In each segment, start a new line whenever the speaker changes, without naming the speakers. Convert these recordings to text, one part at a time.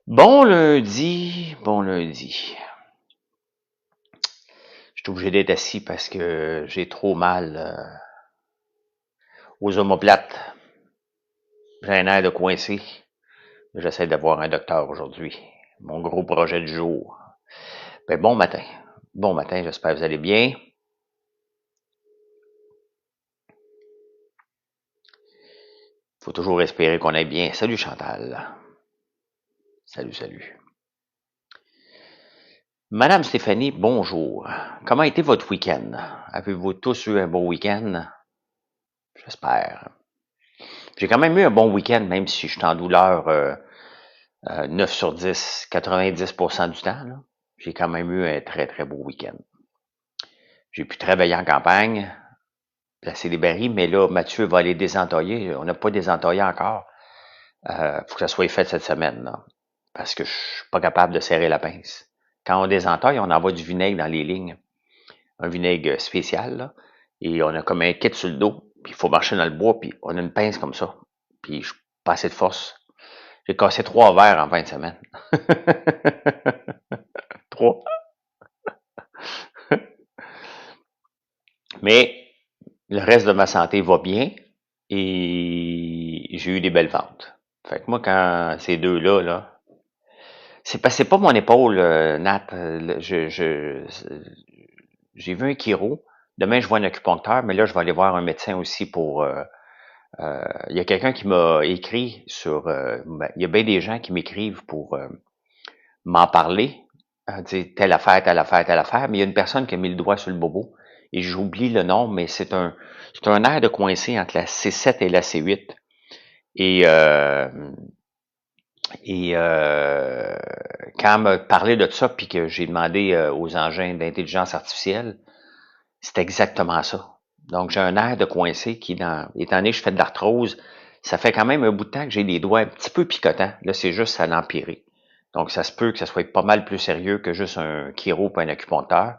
Bon lundi, bon lundi. Je suis obligé d'être assis parce que j'ai trop mal aux omoplates. J'ai un air de coincé. J'essaie d'avoir un docteur aujourd'hui. Mon gros projet du jour. Ben, bon matin. Bon matin, j'espère que vous allez bien. Faut toujours espérer qu'on aille bien. Salut Chantal. Salut, salut. Madame Stéphanie, bonjour. Comment a été votre week-end? Avez-vous tous eu un bon week-end? J'espère. J'ai quand même eu un bon week-end, même si je suis en douleur 9 sur 10, 90% du temps. Là. J'ai quand même eu un très, très beau week-end. J'ai pu travailler en campagne, placer des barils, mais là, Mathieu va aller désentailler. On n'a pas désentaillé encore. Faut que ça soit fait cette semaine, là, parce que je suis pas capable de serrer la pince. Quand on désentaille, on envoie du vinaigre dans les lignes, un vinaigre spécial, là, et on a comme un kit sur le dos, puis il faut marcher dans le bois, puis on a une pince comme ça, puis je pas assez de force. J'ai cassé 3 verres en fin de semaine. 3. Mais le reste de ma santé va bien et j'ai eu des belles ventes. Fait que moi, quand ces deux-là, là, c'est pas mon épaule, Nat. J'ai vu un chiro. Demain, je vois un acupuncteur, mais là, je vais aller voir un médecin aussi pour. Il y a quelqu'un qui m'a écrit sur. Il y a bien des gens qui m'écrivent pour m'en parler. Dire telle affaire, telle affaire, telle affaire. Mais il y a une personne qui a mis le doigt sur le bobo et j'oublie le nom, mais c'est un air de coincé entre la C7 et la C8. Et, euh, et quand elle m'a parlé de ça, puis que j'ai demandé aux engins d'intelligence artificielle, c'est exactement ça. Donc, j'ai un air de coincé qui, étant donné que je fais de l'arthrose, ça fait quand même un bout de temps que j'ai des doigts un petit peu picotants. Là, c'est juste à l'empirer. Donc, ça se peut que ça soit pas mal plus sérieux que juste un chiro ou un acupuncteur.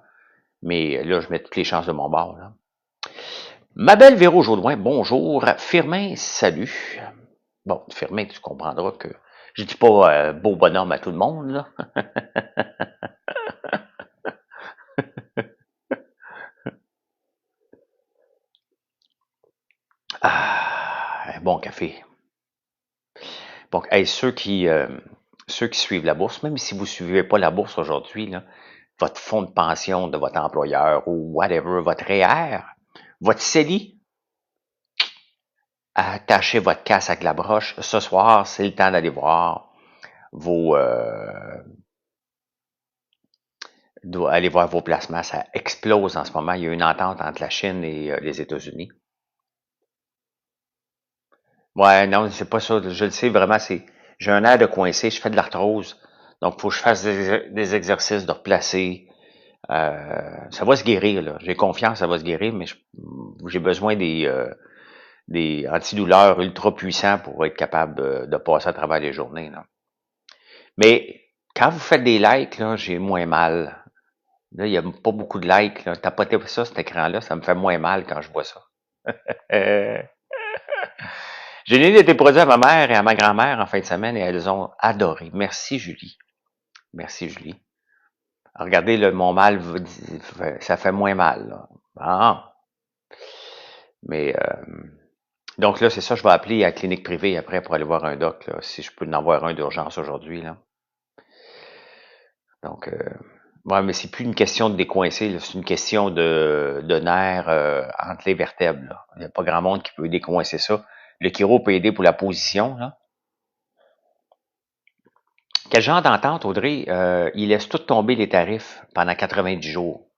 Mais là, je mets toutes les chances de mon bord. Là. Ma belle Véro Jodoin, bonjour. Firmin, salut. Bon, Firmin, tu comprendras que je dis pas beau bonhomme à tout le monde, là. Un bon café. Donc, hey, ceux qui suivent la bourse, même si vous ne suivez pas la bourse aujourd'hui, là, votre fonds de pension de votre employeur ou whatever, votre REER, votre CELI, attachez votre casse avec la broche. Ce soir, c'est le temps d'aller voir vos, aller voir vos placements. Ça explose en ce moment. Il y a une entente entre la Chine et les États-Unis. Ouais, non, c'est pas ça. Je le sais vraiment, j'ai un air de coincé, je fais de l'arthrose. Donc, il faut que je fasse des exercices de replacer. Ça va se guérir, là. J'ai confiance, ça va se guérir, mais j'ai besoin des antidouleurs ultra puissants pour être capable de passer à travers les journées, là. Mais quand vous faites des likes, là, j'ai moins mal. Là, il n'y a pas beaucoup de likes, là. Tapotez ça, cet écran-là, ça me fait moins mal quand je vois ça. Euh, j'ai donné des produits à ma mère et à ma grand-mère en fin de semaine et elles ont adoré. Merci, Julie. Merci, Julie. Regardez, là, mon mal, ça fait moins mal, là. Ah, mais donc là, c'est ça, je vais appeler à la clinique privée après pour aller voir un doc, là, si je peux en avoir un d'urgence aujourd'hui, là. Donc, ouais, mais c'est plus une question de décoincer, là, c'est une question de nerfs entre les vertèbres, là. Il n'y a pas grand monde qui peut décoincer ça. Le chiro peut aider pour la position, là. Quel genre d'entente, Audrey? Il laisse tout tomber les tarifs pendant 90 jours.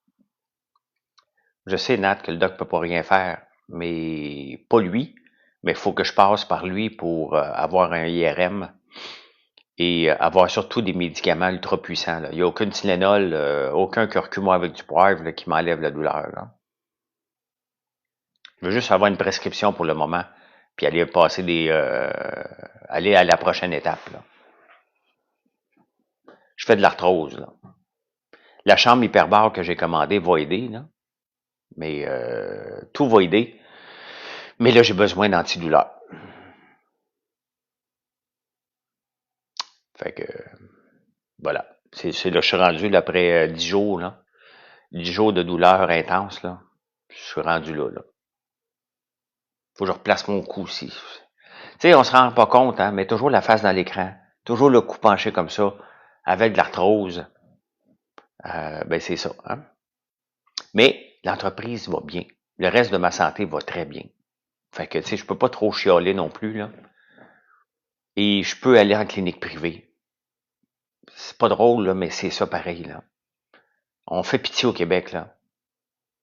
Je sais, Nat, que le doc peut pas rien faire, mais pas lui. Mais il faut que je passe par lui pour avoir un IRM et avoir surtout des médicaments ultra puissants. Là. Il n'y a aucun Tylenol, aucun curcuma avec du poivre là, qui m'enlève la douleur. Là. Je veux juste avoir une prescription pour le moment, puis aller passer aller à la prochaine étape. Là. Je fais de l'arthrose. Là. La chambre hyperbare que j'ai commandée va aider, là, mais tout va aider. Mais là, j'ai besoin d'antidouleurs. Fait que, voilà. C'est là, je suis rendu là, après 10 jours, là. 10 jours de douleur intense, là. Je suis rendu là, là. Faut que je replace mon cou aussi. Tu sais, on se rend pas compte, hein, mais toujours la face dans l'écran. Toujours le cou penché comme ça, avec de l'arthrose. Ben, c'est ça, hein. Mais l'entreprise va bien. Le reste de ma santé va très bien. Fait que, tu sais, je peux pas trop chialer non plus, là. Et je peux aller en clinique privée. C'est pas drôle, là, mais c'est ça pareil, là. On fait pitié au Québec, là.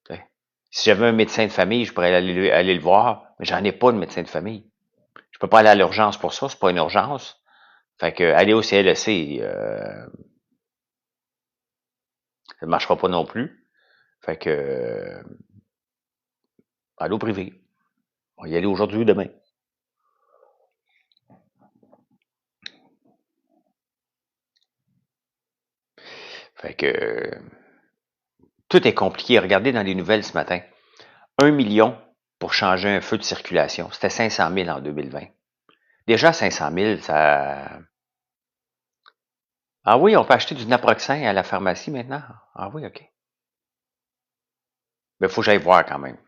T'sais. Si j'avais un médecin de famille, je pourrais aller le voir, mais j'en ai pas de médecin de famille. Je peux pas aller à l'urgence pour ça, c'est pas une urgence. Fait que aller au CLSC, ça ne marchera pas non plus. Fait que aller au privé. On va y aller aujourd'hui ou demain. Fait que tout est compliqué. Regardez dans les nouvelles ce matin. 1 million pour changer un feu de circulation. C'était 500 000 en 2020. Déjà 500 000, ça... Ah oui, on peut acheter du naproxen à la pharmacie maintenant? Ah oui, OK. Mais il faut que j'aille voir quand même.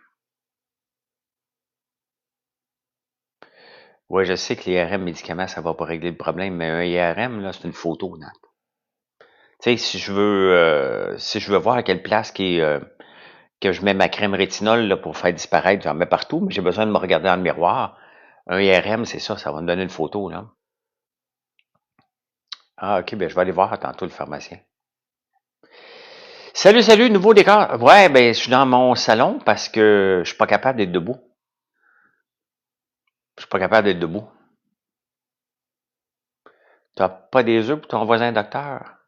Oui, je sais que les IRM médicaments, ça va pas régler le problème, mais un IRM, là, c'est une photo, Nat. Tu sais, si je veux voir à quelle place que je mets ma crème rétinol là, pour faire disparaître, j'en mets partout, mais j'ai besoin de me regarder dans le miroir. Un IRM, c'est ça va me donner une photo, là. Ah, OK, ben je vais aller voir tantôt le pharmacien. Salut, salut, nouveau décor. Ouais, ben je suis dans mon salon parce que je suis pas capable d'être debout. Je suis pas capable d'être debout. T'as pas des œufs pour ton voisin docteur?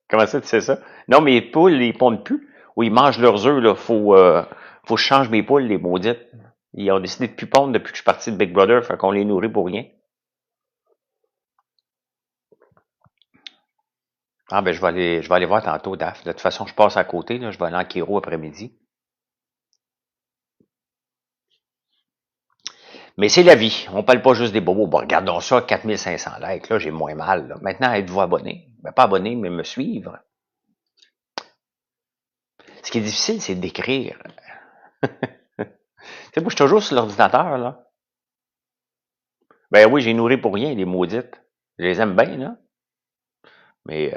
Comment ça, tu sais ça? Non, mes poules, ils pondent plus. Ou ils mangent leurs œufs, là. Faut que je change mes poules, les maudites. Ils ont décidé de plus pondre depuis que je suis parti de Big Brother, fait qu'on les nourrit pour rien. Ah, ben, je vais aller voir tantôt, Daph. De toute façon, je passe à côté, là. Je vais aller en Kiro après-midi. Mais c'est la vie. On parle pas juste des bobos. Bon, regardons ça, 4500 likes. Là, j'ai moins mal, là. Maintenant, êtes-vous abonné? Ben, pas abonné, mais me suivre. Ce qui est difficile, c'est d'écrire. Tu sais, moi, je suis toujours sur l'ordinateur, là. Ben oui, j'ai nourri pour rien, les maudites. Je les aime bien, là. Mais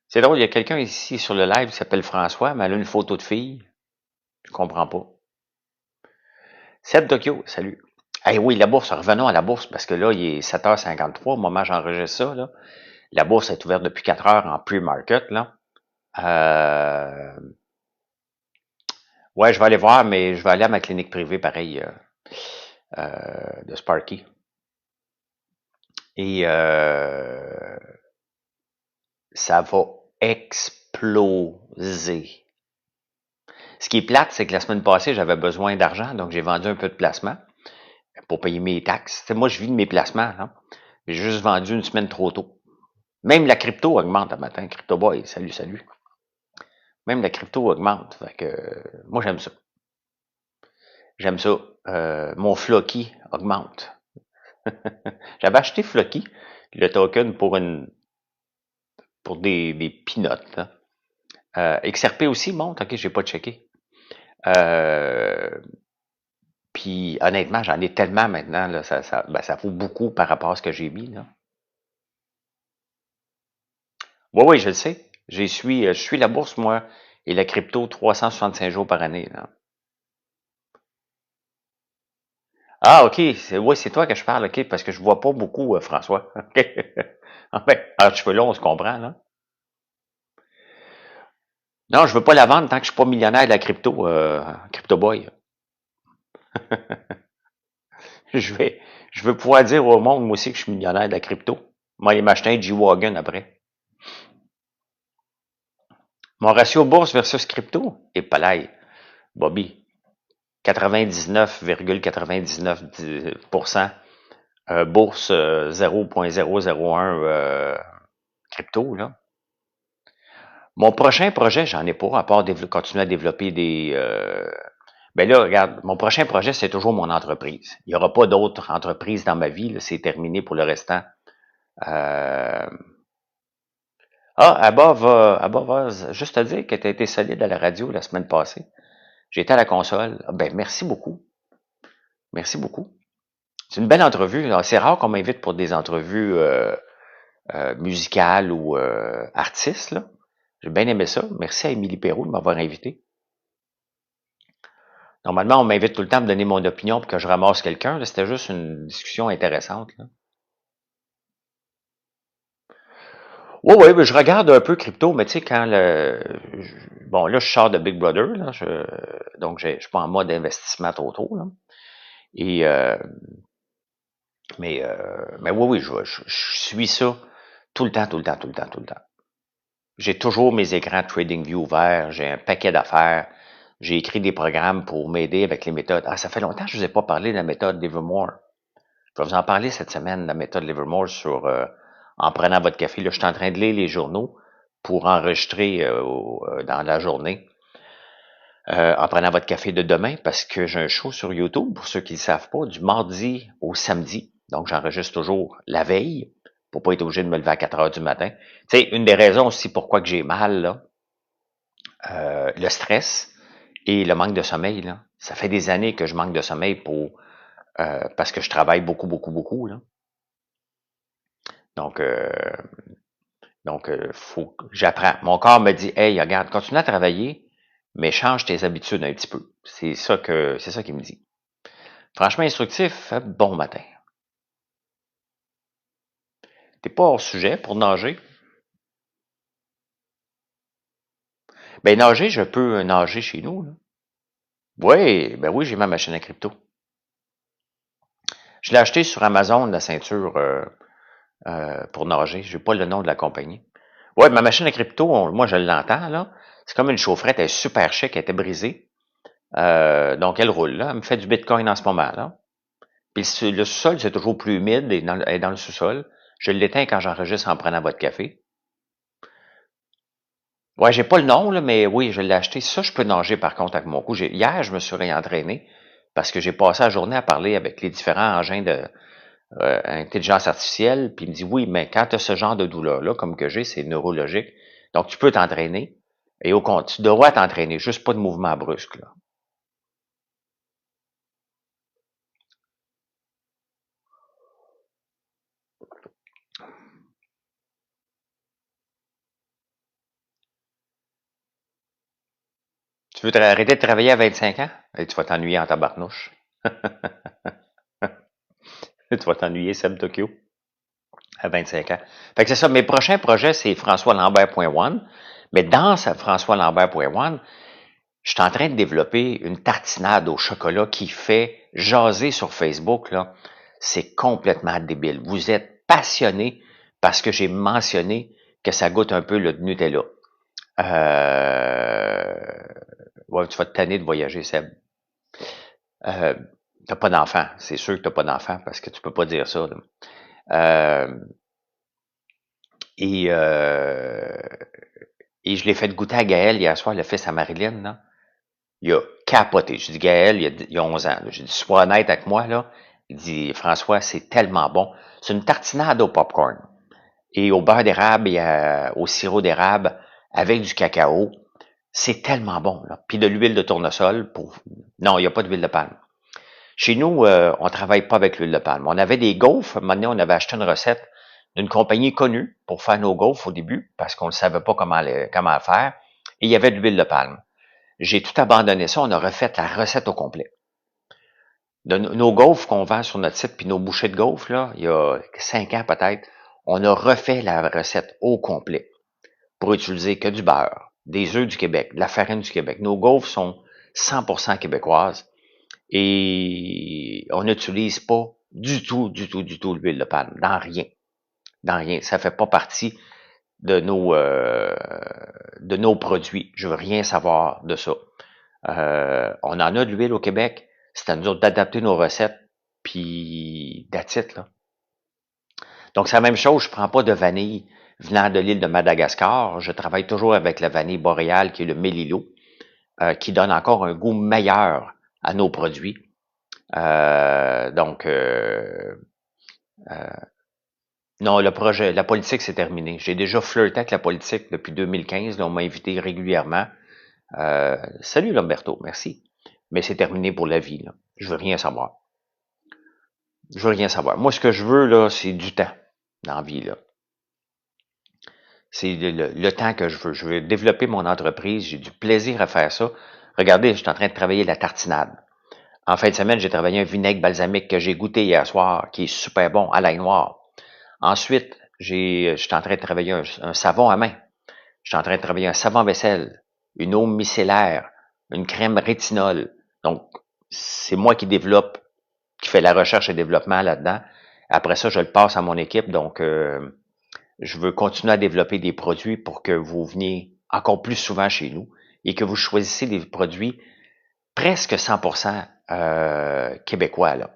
c'est drôle, il y a quelqu'un ici sur le live qui s'appelle François, mais elle a une photo de fille. Je comprends pas. Seb Tokyo, salut. Eh oui, la bourse, revenons à la bourse, parce que là, il est 7h53 au moment où j'enregistre ça, là. La bourse est ouverte depuis 4 heures en pre-market, là. Euh, ouais, je vais aller voir, mais je vais aller à ma clinique privée, pareil, de Sparky. Et ça va exploser. Ce qui est plate, c'est que la semaine passée, j'avais besoin d'argent, donc j'ai vendu un peu de placement pour payer mes taxes. T'sais, moi, je vis de mes placements. Hein. J'ai juste vendu une semaine trop tôt. Même la crypto augmente un matin. Crypto Boy, salut, salut. Même la crypto augmente. Fait que moi, j'aime ça. J'aime ça. Mon Flocky augmente. J'avais acheté Flocky, le token pour des peanuts. Hein. XRP aussi monte. OK, j'ai pas checké. Puis honnêtement, j'en ai tellement maintenant, là, ça vaut beaucoup par rapport à ce que j'ai mis. Là. Oui, oui, je le sais. Je suis la bourse, moi, et la crypto 365 jours par année. Là. Ah, OK. Oui, c'est toi que je parle, OK, parce que je vois pas beaucoup, François. OK. Ah, ben, cheveux longs, on se comprend, là. Non, je veux pas la vendre tant que je suis pas millionnaire de la crypto boy. Je vais, je veux pouvoir dire au monde, moi aussi, que je suis millionnaire de la crypto. Moi, il m'acheter un G-Wagon après. Mon ratio bourse versus crypto, et pas là, Bobby, 99,99% bourse 0,001 crypto. Là. Mon prochain projet, j'en ai pas, à part continuer à développer Ben là, regarde, mon prochain projet, c'est toujours mon entreprise. Il n'y aura pas d'autres entreprises dans ma vie, là, c'est terminé pour le restant. Euh, Abba va juste te dire que tu as été solide à la radio la semaine passée. J'étais à la console. Ah, ben, merci beaucoup. Merci beaucoup. C'est une belle entrevue. C'est rare qu'on m'invite pour des entrevues musicales ou artistes, là. J'ai bien aimé ça. Merci à Émilie Perrault de m'avoir invité. Normalement, on m'invite tout le temps à me donner mon opinion pour que je ramasse quelqu'un. C'était juste une discussion intéressante, là. Oui, oui, mais je regarde un peu crypto, mais tu sais, bon, là, je sors de Big Brother, là, donc je suis pas en mode investissement trop tôt, là. Et, mais oui, oui, je suis ça tout le temps, tout le temps, tout le temps, tout le temps. J'ai toujours mes écrans TradingView ouverts, j'ai un paquet d'affaires, j'ai écrit des programmes pour m'aider avec les méthodes. Ah, ça fait longtemps que je vous ai pas parlé de la méthode Livermore. Je vais vous en parler cette semaine, la méthode Livermore en prenant votre café. Là, je suis en train de lire les journaux pour enregistrer dans la journée en prenant votre café de demain parce que j'ai un show sur YouTube, pour ceux qui ne le savent pas, du mardi au samedi. Donc, j'enregistre toujours la veille pour pas être obligé de me lever à 4 heures du matin. Tu sais, une des raisons aussi pourquoi que j'ai mal, là, le stress et le manque de sommeil. Là. Ça fait des années que je manque de sommeil parce que je travaille beaucoup, beaucoup, beaucoup. Là. Donc, faut que j'apprends. Mon corps me dit, hey, regarde, continue à travailler, mais change tes habitudes un petit peu. C'est ça qu'il me dit. Franchement instructif, bon matin. T'es pas hors sujet pour nager? Ben, nager, je peux nager chez nous, là. Oui, ben oui, j'ai ma machine à crypto. Je l'ai acheté sur Amazon, la ceinture pour nager. J'ai pas le nom de la compagnie. Ouais, ma machine à crypto, moi je l'entends, là. C'est comme une chaufferette, elle est super chic, elle était brisée. Donc elle roule, là. Elle me fait du Bitcoin en ce moment, là. Puis le sous-sol, c'est toujours plus humide et elle est dans le sous-sol. Je l'éteins quand j'enregistre en prenant votre café. Ouais, j'ai pas le nom, là, mais oui, je l'ai acheté. Ça, je peux nager par contre avec mon cou. Hier, je me suis réentraîné parce que j'ai passé la journée à parler avec les différents engins de intelligence artificielle. Puis il me dit oui, mais quand tu as ce genre de douleur-là, comme que j'ai, c'est neurologique. Donc, tu peux t'entraîner. Et au compte, tu dois t'entraîner, juste pas de mouvement brusque, là. Tu veux arrêter de travailler à 25 ans? Et tu vas t'ennuyer en tabarnouche. Tu vas t'ennuyer, Seb Tokyo, à 25 ans. Fait que c'est ça. Mes prochains projets, c'est françoislambert.one. Mais dans ce françoislambert.one, je suis en train de développer une tartinade au chocolat qui fait jaser sur Facebook, là. C'est complètement débile. Vous êtes passionné parce que j'ai mentionné que ça goûte un peu le Nutella. Euh... Ouais, tu vas te tanner de voyager, Seb. Euh, t'as pas d'enfant. C'est sûr que t'as pas d'enfant parce que tu peux pas dire ça, là. Euh, et, euh, et je l'ai fait goûter à Gaël hier soir, le fils à Marilyn, là. Il a capoté. Je dis, Gaël, il a 11 ans. J'ai dit, sois honnête avec moi, là. Il dit, François, c'est tellement bon. C'est une tartinade au popcorn. Et au beurre d'érable et au sirop d'érable avec du cacao. C'est tellement bon, là. Puis de l'huile de tournesol pour... Non, il n'y a pas d'huile de palme. Chez nous, on travaille pas avec l'huile de palme. On avait des gaufres. Maintenant, on avait acheté une recette d'une compagnie connue pour faire nos gaufres au début parce qu'on ne savait pas comment faire. Et il y avait de l'huile de palme. J'ai tout abandonné ça. On a refait la recette au complet. Nos gaufres qu'on vend sur notre site, puis nos bouchées de gaufres, là, il y a 5 ans peut-être, on a refait la recette au complet pour utiliser que du beurre, des œufs du Québec, de la farine du Québec. Nos gaufres sont 100% québécoises et on n'utilise pas du tout, du tout, du tout l'huile de palme, dans rien, dans rien. Ça fait pas partie de nos produits. Je veux rien savoir de ça. On en a de l'huile au Québec. C'est à nous autres d'adapter nos recettes, puis that's it, là. Donc, c'est la même chose. Je prends pas de vanille venant de l'île de Madagascar. Je travaille toujours avec la vanille boréale, qui est le mélilo, qui donne encore un goût meilleur à nos produits. Donc, non, le projet, la politique, c'est terminé. J'ai déjà flirté avec la politique depuis 2015. Là, on m'a invité régulièrement. Salut Lamberto, merci. Mais c'est terminé pour la vie. Là. Je veux rien savoir. Je veux rien savoir. Moi, ce que je veux, là, c'est du temps dans la vie. Là. C'est le temps que je veux. Je veux développer mon entreprise. J'ai du plaisir à faire ça. Regardez, je suis en train de travailler la tartinade. En fin de semaine, j'ai travaillé un vinaigre balsamique que j'ai goûté hier soir, qui est super bon, à l'ail noir. Ensuite, je suis en train de travailler un savon à main. Je suis en train de travailler un savon vaisselle, une eau micellaire, une crème rétinol. Donc, c'est moi qui développe, qui fait la recherche et développement là-dedans. Après ça, je le passe à mon équipe. Donc, je veux continuer à développer des produits pour que vous veniez encore plus souvent chez nous et que vous choisissez des produits presque 100% québécois. Là.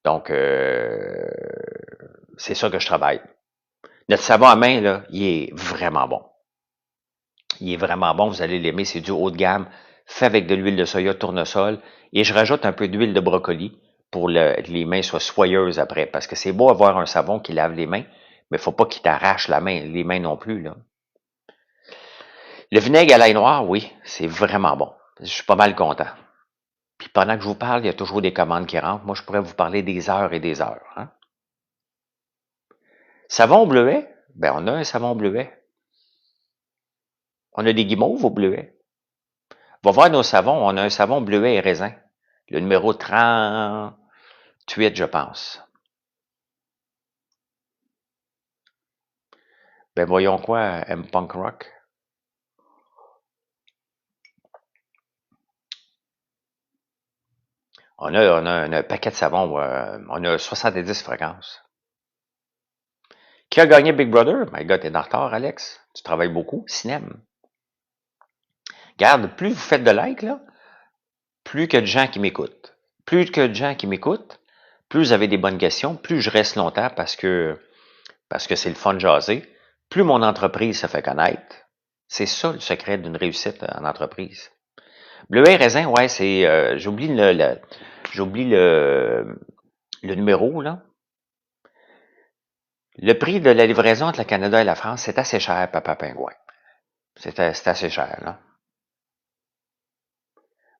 Donc, c'est ça que je travaille. Notre savon à main, là, il est vraiment bon. Il est vraiment bon, vous allez l'aimer, c'est du haut de gamme, fait avec de l'huile de soya tournesol, et je rajoute un peu d'huile de brocoli pour que les mains soient soyeuses après, parce que c'est beau avoir un savon qui lave les mains, mais faut pas qu'il t'arrache les mains non plus, là. Le vinaigre à l'ail noir, oui, c'est vraiment bon. Je suis pas mal content. Puis pendant que je vous parle, il y a toujours des commandes qui rentrent. Moi, je pourrais vous parler des heures et des heures. Hein? Savon bleuet? Ben, on a un savon bleuet. On a des guimauves au bleuet. Va voir nos savons. On a un savon bleuet et raisin. Le numéro 38, je pense. Ben, voyons quoi, M Punk Rock. On a un paquet de savons. On a 70 fréquences. Qui a gagné Big Brother? My God, t'es en retard, Alex. Tu travailles beaucoup. Cinéma. Regarde, plus vous faites de likes, là, plus que de gens qui m'écoutent. Plus que de gens qui m'écoutent, plus vous avez des bonnes questions, plus je reste longtemps parce que c'est le fun de jaser, plus mon entreprise se fait connaître. C'est ça le secret d'une réussite en entreprise. Bleuet et raisin, ouais, c'est j'oublie le numéro, là. Le prix de la livraison entre le Canada et la France, c'est assez cher, Papa Pingouin. C'est assez cher, là.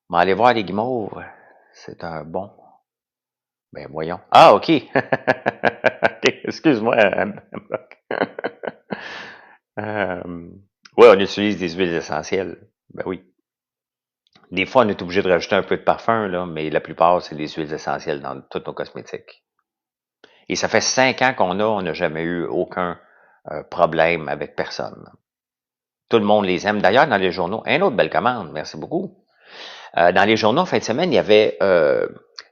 Mais allez voir les guimauves, c'est un bon. Ben voyons. Ah, OK. Excuse-moi. Oui, on utilise des huiles essentielles. Ben oui. Des fois, on est obligé de rajouter un peu de parfum, là, mais la plupart, c'est des huiles essentielles dans tous nos cosmétiques. Et ça fait 5 ans on n'a jamais eu aucun problème avec personne. Tout le monde les aime. D'ailleurs, dans les journaux, une autre belle commande, merci beaucoup. Dans les journaux, en fin de semaine, il y avait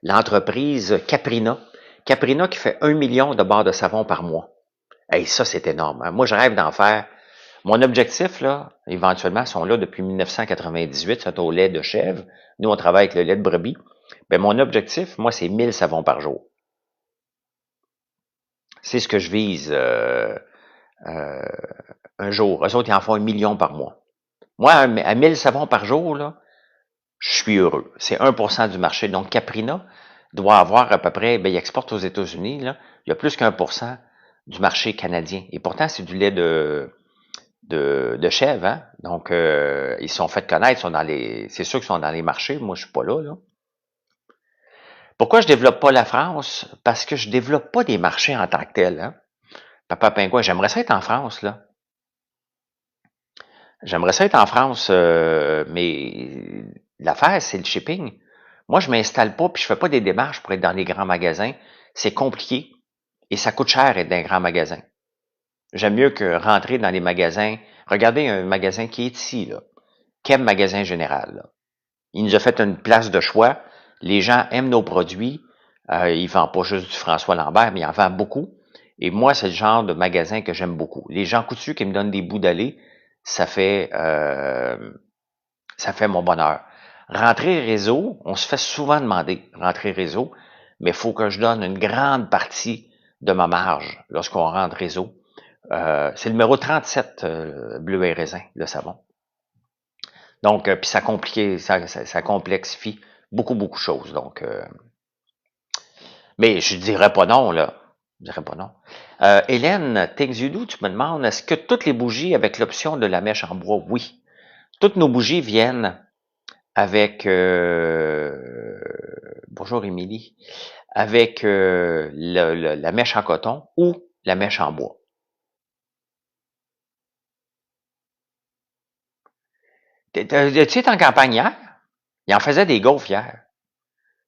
l'entreprise Caprina. Caprina qui fait 1 million de barres de savon par mois. Hey, ça, c'est énorme. Hein. Moi, je rêve d'en faire. Mon objectif, là, éventuellement, sont là depuis 1998, c'est au lait de chèvre. Nous, on travaille avec le lait de brebis. Ben, mon objectif, moi, c'est 1000 savons par jour. C'est ce que je vise un jour. Eux autres, ils en font 1 million par mois. Moi, à 1000 savons par jour, là, je suis heureux. C'est 1% du marché. Donc, Caprina doit avoir à peu près, ben, il exporte aux États-Unis, là, il y a plus qu'1% du marché canadien. Et pourtant, c'est du lait de chèvre, hein? Donc, ils sont fait connaître, c'est sûr qu'ils sont dans les marchés. Moi, je suis pas là, là. Pourquoi je développe pas la France? Parce que je développe pas des marchés en tant que tels, hein? Papa Pingouin, j'aimerais ça être en France, là. J'aimerais ça être en France, mais l'affaire, c'est le shipping. Moi, je m'installe pas puis je fais pas des démarches pour être dans les grands magasins. C'est compliqué et ça coûte cher être dans un grand magasin. J'aime mieux que rentrer dans les magasins. Regardez un magasin qui est ici, là. Quel magasin général, là. Il nous a fait une place de choix. Les gens aiment nos produits. Ils vendent pas juste du François Lambert, mais ils en vendent beaucoup. Et moi, c'est le genre de magasin que j'aime beaucoup. Les gens coutus qui me donnent des bouts d'aller, ça fait mon bonheur. Rentrer réseau, on se fait souvent demander rentrer réseau, mais il faut que je donne une grande partie de ma marge lorsqu'on rentre réseau. C'est le numéro 37, bleu et raisin, le savon. Donc, puis ça complexifie beaucoup, beaucoup de choses. Donc, mais je dirais pas non, là. Je dirais pas non. Hélène, Things You Do, tu me demandes, est-ce que toutes les bougies avec l'option de la mèche en bois? Oui. Toutes nos bougies viennent avec, bonjour Émilie, avec la mèche en coton ou la mèche en bois. Tu sais, en campagne hier? Il en faisait des gaufres hier.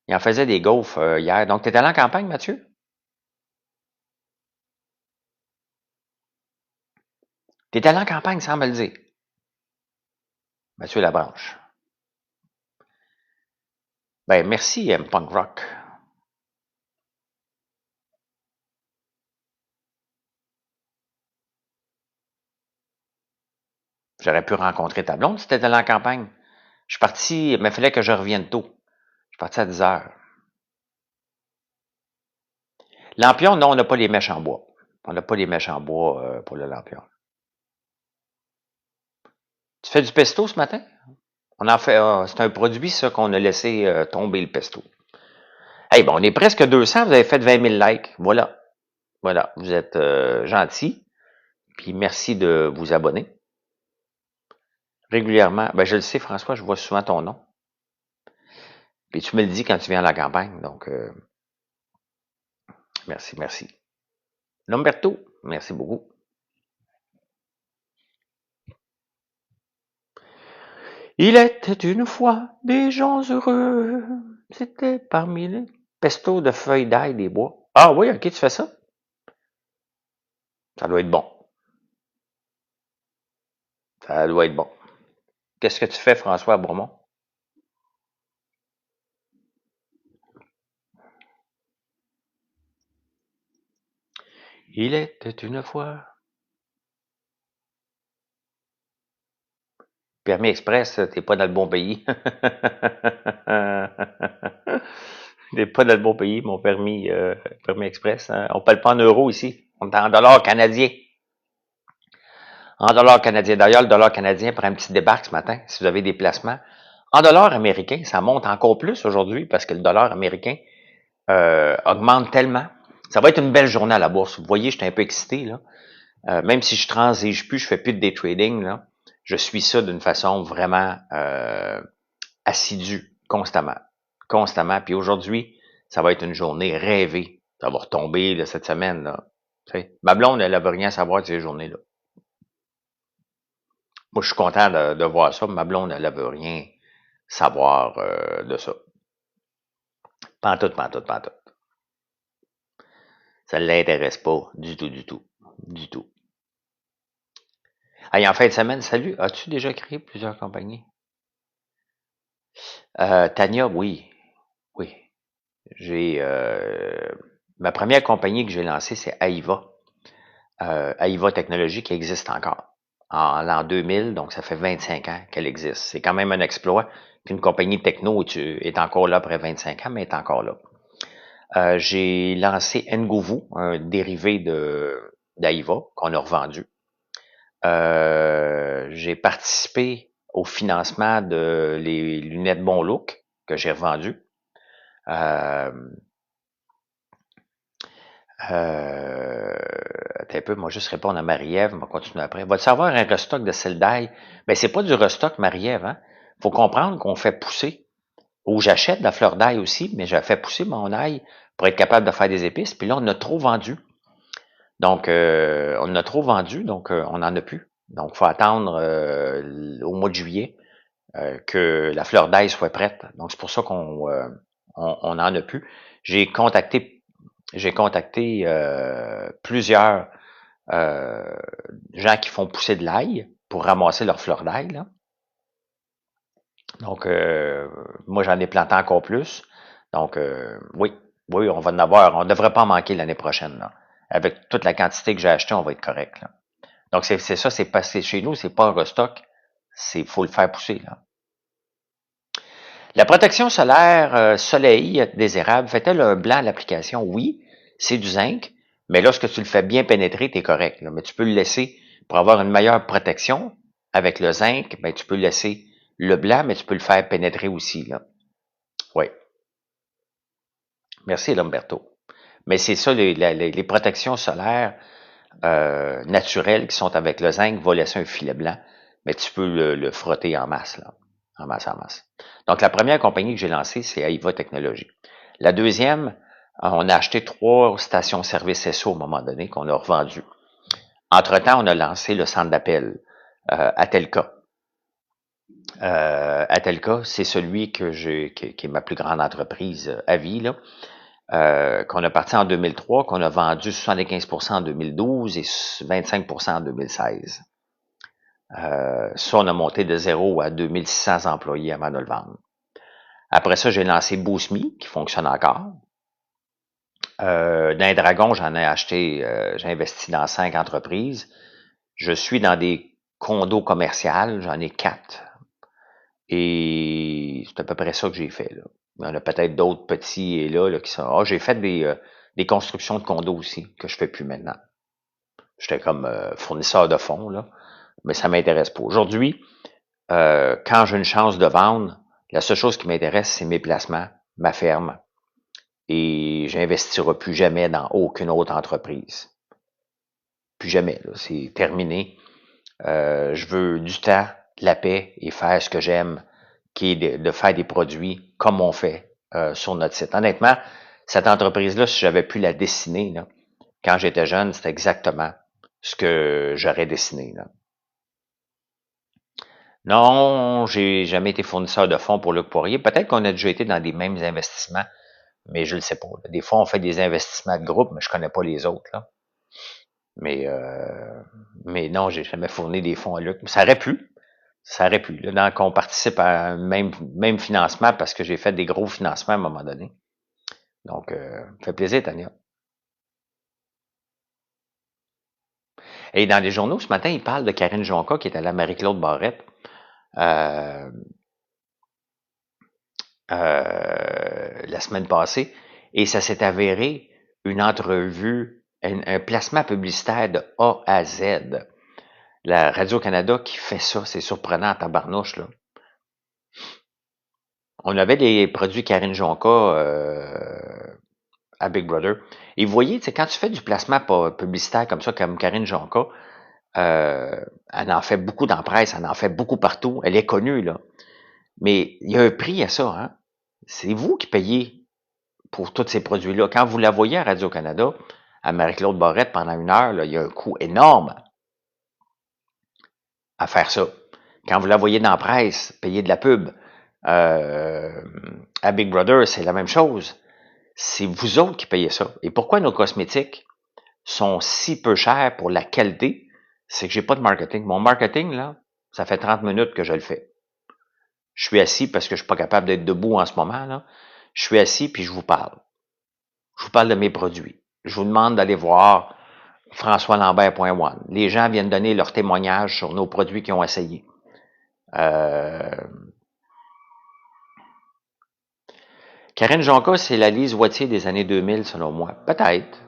Il en faisait des gaufres hier. Donc, tu es allé en campagne, Mathieu? Tu es allé en campagne sans me le dire. Mathieu Labranche. Ben, merci, Punk Rock. J'aurais pu rencontrer ta blonde si tu étais allé en campagne. Je suis parti, mais il fallait que je revienne tôt. Je suis parti à 10 heures. Lampion, non, on n'a pas les mèches en bois. On n'a pas les mèches en bois pour le lampion. Tu fais du pesto ce matin? On en fait, c'est un produit, ça, qu'on a laissé tomber le pesto. Hey, bon, on est presque 200, vous avez fait 20 000 likes. Voilà. Voilà, vous êtes gentils. Puis merci de vous abonner régulièrement. Ben, je le sais, François, je vois souvent ton nom. Puis tu me le dis quand tu viens à la campagne. Donc, merci, merci. Lamberto, merci beaucoup. Il était une fois des gens heureux. C'était parmi les pestos de feuilles d'ail des bois. Ah oui, ok, tu fais ça? Ça doit être bon. Ça doit être bon. Qu'est-ce que tu fais, François à Bromont? Il était une fois. Permis express, t'es pas dans le bon pays. T'es pas dans le bon pays, mon permis express. Hein. On parle pas en euros ici. On est en dollars canadiens. En dollars canadiens. D'ailleurs, le dollar canadien prend un petit débarque ce matin, si vous avez des placements. En dollars américains, ça monte encore plus aujourd'hui parce que le dollar américain augmente tellement. Ça va être une belle journée à la bourse. Vous voyez, je suis un peu excité, là. Même si je transige plus, je fais plus de day trading, là. Je suis ça d'une façon vraiment assidue, constamment. Constamment. Puis aujourd'hui, ça va être une journée rêvée. Ça va retomber là, cette semaine. Là. Ma blonde, elle n'avait rien à savoir de ces journées-là. Moi, je suis content de voir ça. Ma blonde, elle n'avait rien savoir de ça. Pantoute, pantoute, pantoute. Ça ne l'intéresse pas du tout, du tout. Du tout. Hey, en fin de semaine, salut. As-tu déjà créé plusieurs compagnies? Tania, oui. Oui. J'ai ma première compagnie que j'ai lancée, c'est AIVA. AIVA Technologies qui existe encore. En l'an 2000, donc ça fait 25 ans qu'elle existe. C'est quand même un exploit qu'une compagnie techno est encore là après 25 ans, mais est encore là. J'ai lancé Ngovu, un dérivé d'AIVA qu'on a revendu. J'ai participé au financement de les lunettes Bon Look que j'ai revendues. Attends un peu, moi juste répondre à Marie-Ève, on va continuer après. Va-t-il avoir un restock de sel d'ail? Ben, c'est pas du restock, Marie-Ève, hein? Faut comprendre qu'on fait pousser. Ou j'achète de la fleur d'ail aussi, mais je fais pousser mon ail pour être capable de faire des épices. Puis là, on a trop vendu. Donc, on a trop vendu, donc on n'en a plus. Donc, il faut attendre au mois de juillet que la fleur d'ail soit prête. Donc, c'est pour ça qu'on on n'en a plus. J'ai contacté plusieurs gens qui font pousser de l'ail pour ramasser leur fleur d'ail. Là. Donc, moi, j'en ai planté encore plus. Donc, oui, on va en avoir. On ne devrait pas en manquer l'année prochaine. Là. Avec toute la quantité que j'ai achetée, on va être correct. Là. Donc, c'est ça, c'est passé chez nous, c'est pas un restock. C'est faut le faire pousser. Là. La protection solaire soleil des érables, fait-elle un blanc à l'application? Oui, c'est du zinc, mais lorsque tu le fais bien pénétrer, tu es correct. Là. Mais tu peux le laisser pour avoir une meilleure protection avec le zinc, ben, tu peux laisser le blanc, mais tu peux le faire pénétrer aussi. Là. Oui. Merci, Lamberto. Mais c'est ça, les protections solaires naturelles qui sont avec le zinc vont laisser un filet blanc, mais tu peux le frotter en masse, là. En masse, en masse. Donc, la première compagnie que j'ai lancée, c'est Aiva Technologies. La deuxième, on a acheté 3 stations-service SO à un moment donné qu'on a revendues. Entre-temps, on a lancé le centre d'appel Atelka. Atelka, c'est celui qui est ma plus grande entreprise à vie, là. Qu'on a parti en 2003, qu'on a vendu 75% en 2012 et 25% en 2016. Ça, on a monté de 0 à 2600 employés avant de le vendre. Après ça, j'ai lancé BoostMe, qui fonctionne encore. Dans les Dragons, j'en ai acheté, j'ai investi dans 5 entreprises. Je suis dans des condos commerciaux, j'en ai 4. Et c'est à peu près ça que j'ai fait, là. Il y en a peut-être d'autres petits et là qui sont. Ah, j'ai fait des constructions de condos aussi, que je fais plus maintenant. J'étais comme fournisseur de fonds, là, mais ça m'intéresse pas. Aujourd'hui, quand j'ai une chance de vendre, la seule chose qui m'intéresse, c'est mes placements, ma ferme. Et j'investirai plus jamais dans aucune autre entreprise. Plus jamais, là. C'est terminé. Je veux du temps, de la paix et faire ce que j'aime, qui est de faire des produits comme on fait sur notre site. Honnêtement, cette entreprise-là, si j'avais pu la dessiner, là, quand j'étais jeune, c'était exactement ce que j'aurais dessiné, là. Non, j'ai jamais été fournisseur de fonds pour Luc Poirier. Peut-être qu'on a déjà été dans des mêmes investissements, mais je le sais pas. Des fois, on fait des investissements de groupe, mais je connais pas les autres, là. Mais, euh, mais non, j'ai jamais fourni des fonds à Luc. Ça aurait pu. Ça aurait pu. Là, donc, on participe à un même financement parce que j'ai fait des gros financements à un moment donné. Donc, ça fait plaisir, Tania. Et dans les journaux, ce matin, ils parlent de Karine Jonca qui est allée à Marie-Claude Barrette euh, la semaine passée. Et ça s'est avéré une entrevue, un placement publicitaire de A à Z. La Radio-Canada qui fait ça, c'est surprenant en tabarnouche, là. On avait des produits Karine Jonca à Big Brother. Et vous voyez, quand tu fais du placement publicitaire comme ça, comme Karine Jonca, elle en fait beaucoup dans la presse, elle en fait beaucoup partout, elle est connue, là. Mais il y a un prix à ça, hein. C'est vous qui payez pour tous ces produits-là. Quand vous la voyez à Radio-Canada, à Marie-Claude Barrette pendant 1 heure, là, il y a un coût énorme à faire ça. Quand vous la voyez dans la presse, payer de la pub. À Big Brother, c'est la même chose. C'est vous autres qui payez ça. Et pourquoi nos cosmétiques sont si peu chers pour la qualité? C'est que j'ai pas de marketing. Mon marketing, là, ça fait 30 minutes que je le fais. Je suis assis parce que je suis pas capable d'être debout en ce moment, là. Je suis assis puis je vous parle. Je vous parle de mes produits. Je vous demande d'aller voir françoislambert.one. Les gens viennent donner leur témoignage sur nos produits qu'ils ont essayés. Karine Jonca, c'est la Lise Wattier des années 2000, selon moi. Peut-être.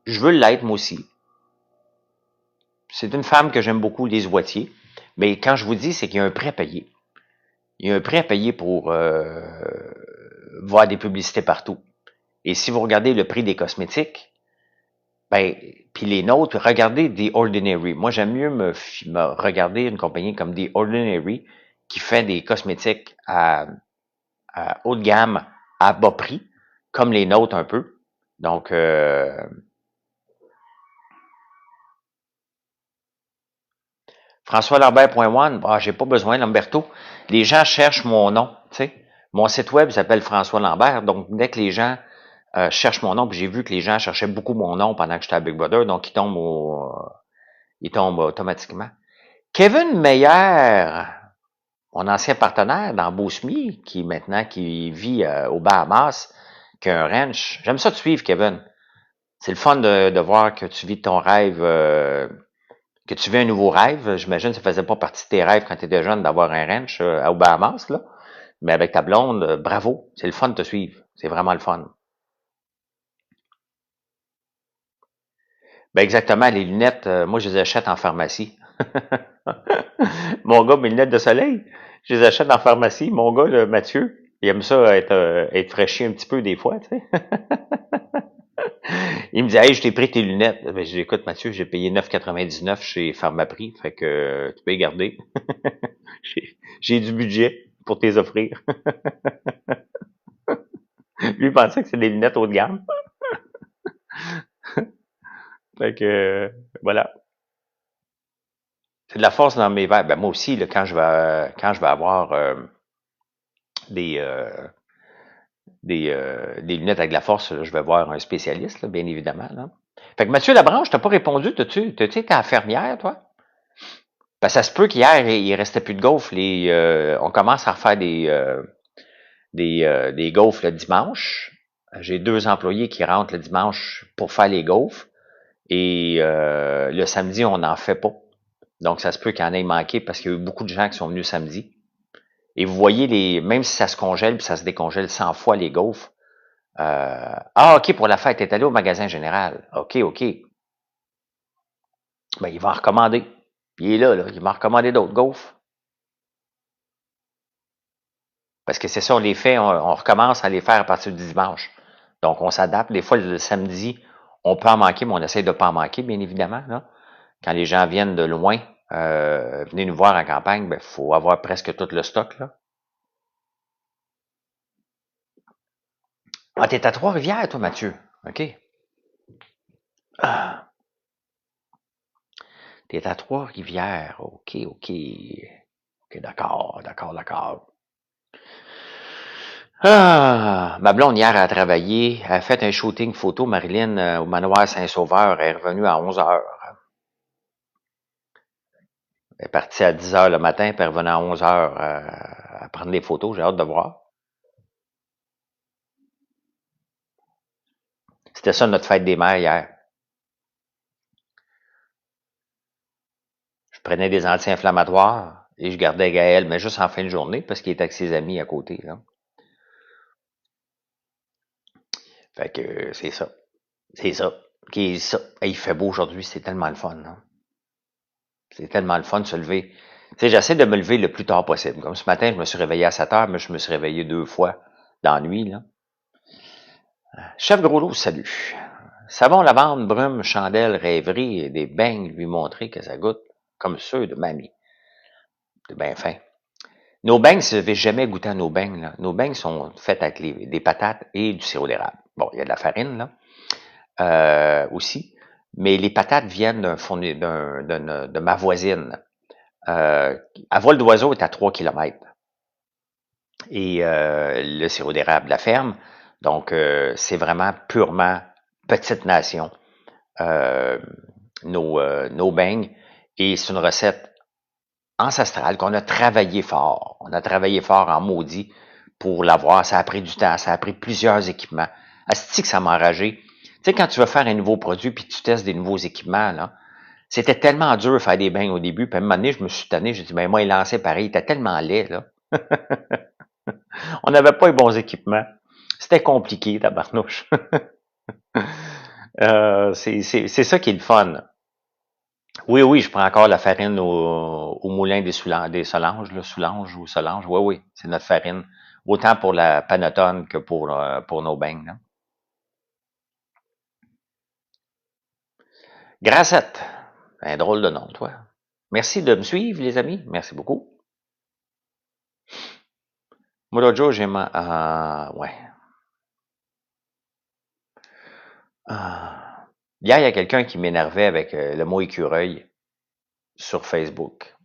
Je veux l'être, moi aussi. C'est une femme que j'aime beaucoup, Lise Wattier. Mais quand je vous dis, c'est qu'il y a un prix à payer. Il y a un prix à payer pour voir des publicités partout. Et si vous regardez le prix des cosmétiques, ben, puis les nôtres, regardez The Ordinary. Moi, j'aime mieux me regarder une compagnie comme The Ordinary qui fait des cosmétiques à haut de gamme, à bas prix, comme les nôtres un peu. Donc, FrançoisLambert.one, j'ai pas besoin, Lamberto. Les gens cherchent mon nom, tu sais. Mon site web s'appelle François Lambert, donc dès que les gens cherchent mon nom, puis j'ai vu que les gens cherchaient beaucoup mon nom pendant que j'étais à Big Brother, donc ils tombent automatiquement. Kevin Meyer, mon ancien partenaire dans BoostMe, qui vit aux Bahamas, qui a un ranch. J'aime ça de suivre, Kevin. C'est le fun de voir que tu vis ton rêve, que tu vis un nouveau rêve. J'imagine que ça faisait pas partie de tes rêves quand tu étais jeune d'avoir un ranch aux Bahamas, là. Mais avec ta blonde, bravo. C'est le fun de te suivre. C'est vraiment le fun. Ben exactement, les lunettes, moi je les achète en pharmacie. Mon gars, mes lunettes de soleil, Je les achète en pharmacie. Mon gars, là, Mathieu, il aime ça être fraîchi un petit peu des fois, tu sais. Il me dit, hey, je t'ai pris tes lunettes. Ben, je dis, écoute, Mathieu, j'ai payé 9,99 chez Pharmaprix, fait que tu peux les garder. J'ai du budget pour te les offrir. Lui, il pensait que c'est des lunettes haut de gamme. Fait que, voilà. C'est de la force dans mes verres. Ben, moi aussi, là, quand je vais avoir des, euh, des lunettes avec de la force, là, je vais voir un spécialiste, là, bien évidemment. Là. Fait que Mathieu Labranche, t'as pas répondu. T'as-tu été à la fermière, toi? Ben, ça se peut qu'hier, il restait plus de gaufres. On commence à refaire des gaufres le dimanche. J'ai 2 employés qui rentrent le dimanche pour faire les gaufres. Et le samedi, on n'en fait pas. Donc, ça se peut qu'il y en ait manqué parce qu'il y a eu beaucoup de gens qui sont venus samedi. Et vous voyez, même si ça se congèle puis ça se décongèle 100 fois les gaufres. OK, pour la fête, t'es allé au magasin général. OK, OK. Ben, il va en recommander. Il est là. Il va en recommander d'autres gaufres. Parce que c'est ça, on les fait, on recommence à les faire à partir du dimanche. Donc, on s'adapte. Des fois, le samedi, on peut en manquer, mais on essaie de ne pas en manquer, bien évidemment. Là. Quand les gens viennent de loin, venez nous voir en campagne, il faut avoir presque tout le stock. Là. Ah, t'es à Trois-Rivières, toi, Mathieu. OK. Ah, t'es à Trois-Rivières. OK, OK. OK, d'accord, d'accord, d'accord. Ah, ma blonde hier a travaillé, elle a fait un shooting photo, Marilyn, au manoir Saint-Sauveur, elle est revenue à 11 heures. Elle est partie à 10 heures le matin, puis elle revenait à 11 heures à prendre des photos, j'ai hâte de voir. C'était ça notre fête des mères hier. Je prenais des anti-inflammatoires et je gardais Gaël, mais juste en fin de journée, parce qu'il était avec ses amis à côté. Là. Fait que c'est ça. C'est ça. Qui est ça. Hey, il fait beau aujourd'hui, c'est tellement le fun. Là. C'est tellement le fun de se lever. Tu sais, j'essaie de me lever le plus tard possible. Comme ce matin, je me suis réveillé à 7 heures, mais je me suis réveillé 2 fois dans la nuit. Là. Chef Groslo, salut. Savon, lavande, brume, chandelle, rêverie et des beignes lui montrer que ça goûte comme ceux de mamie. C'est bien fin. Nos beignes, si vous n'avez jamais goûté à nos beignes, là, nos beignes sont faits avec des patates et du sirop d'érable. Bon, il y a de la farine, là, aussi. Mais les patates viennent de ma voisine. À vol d'oiseau est à 3 kilomètres. Et le sirop d'érable de la ferme. Donc, c'est vraiment purement petite nation. Euh, nos beignes. Et c'est une recette ancestrale qu'on a travaillé fort. On a travaillé fort en maudit pour l'avoir. Ça a pris du temps, ça a pris plusieurs équipements. Asti que ça m'a enragé. Tu sais, quand tu veux faire un nouveau produit puis tu testes des nouveaux équipements, là, c'était tellement dur de faire des beignes au début. Puis à un moment donné, je me suis tanné, j'ai dit, ben moi, il lançait pareil, il était tellement laid, là. On n'avait pas les bons équipements. C'était compliqué, tabarnouche. C'est ça qui est le fun. Oui, oui, je prends encore la farine au moulin des Solanges, là, Soulanges ou Solanges. Oui, oui, c'est notre farine. Autant pour la panettone que pour nos beignes. Là. Grassette. Un drôle de nom, toi. Merci de me suivre, les amis. Merci beaucoup. Moi, l'autre jour, ouais. Hier, il y a quelqu'un qui m'énervait avec le mot écureuil sur Facebook.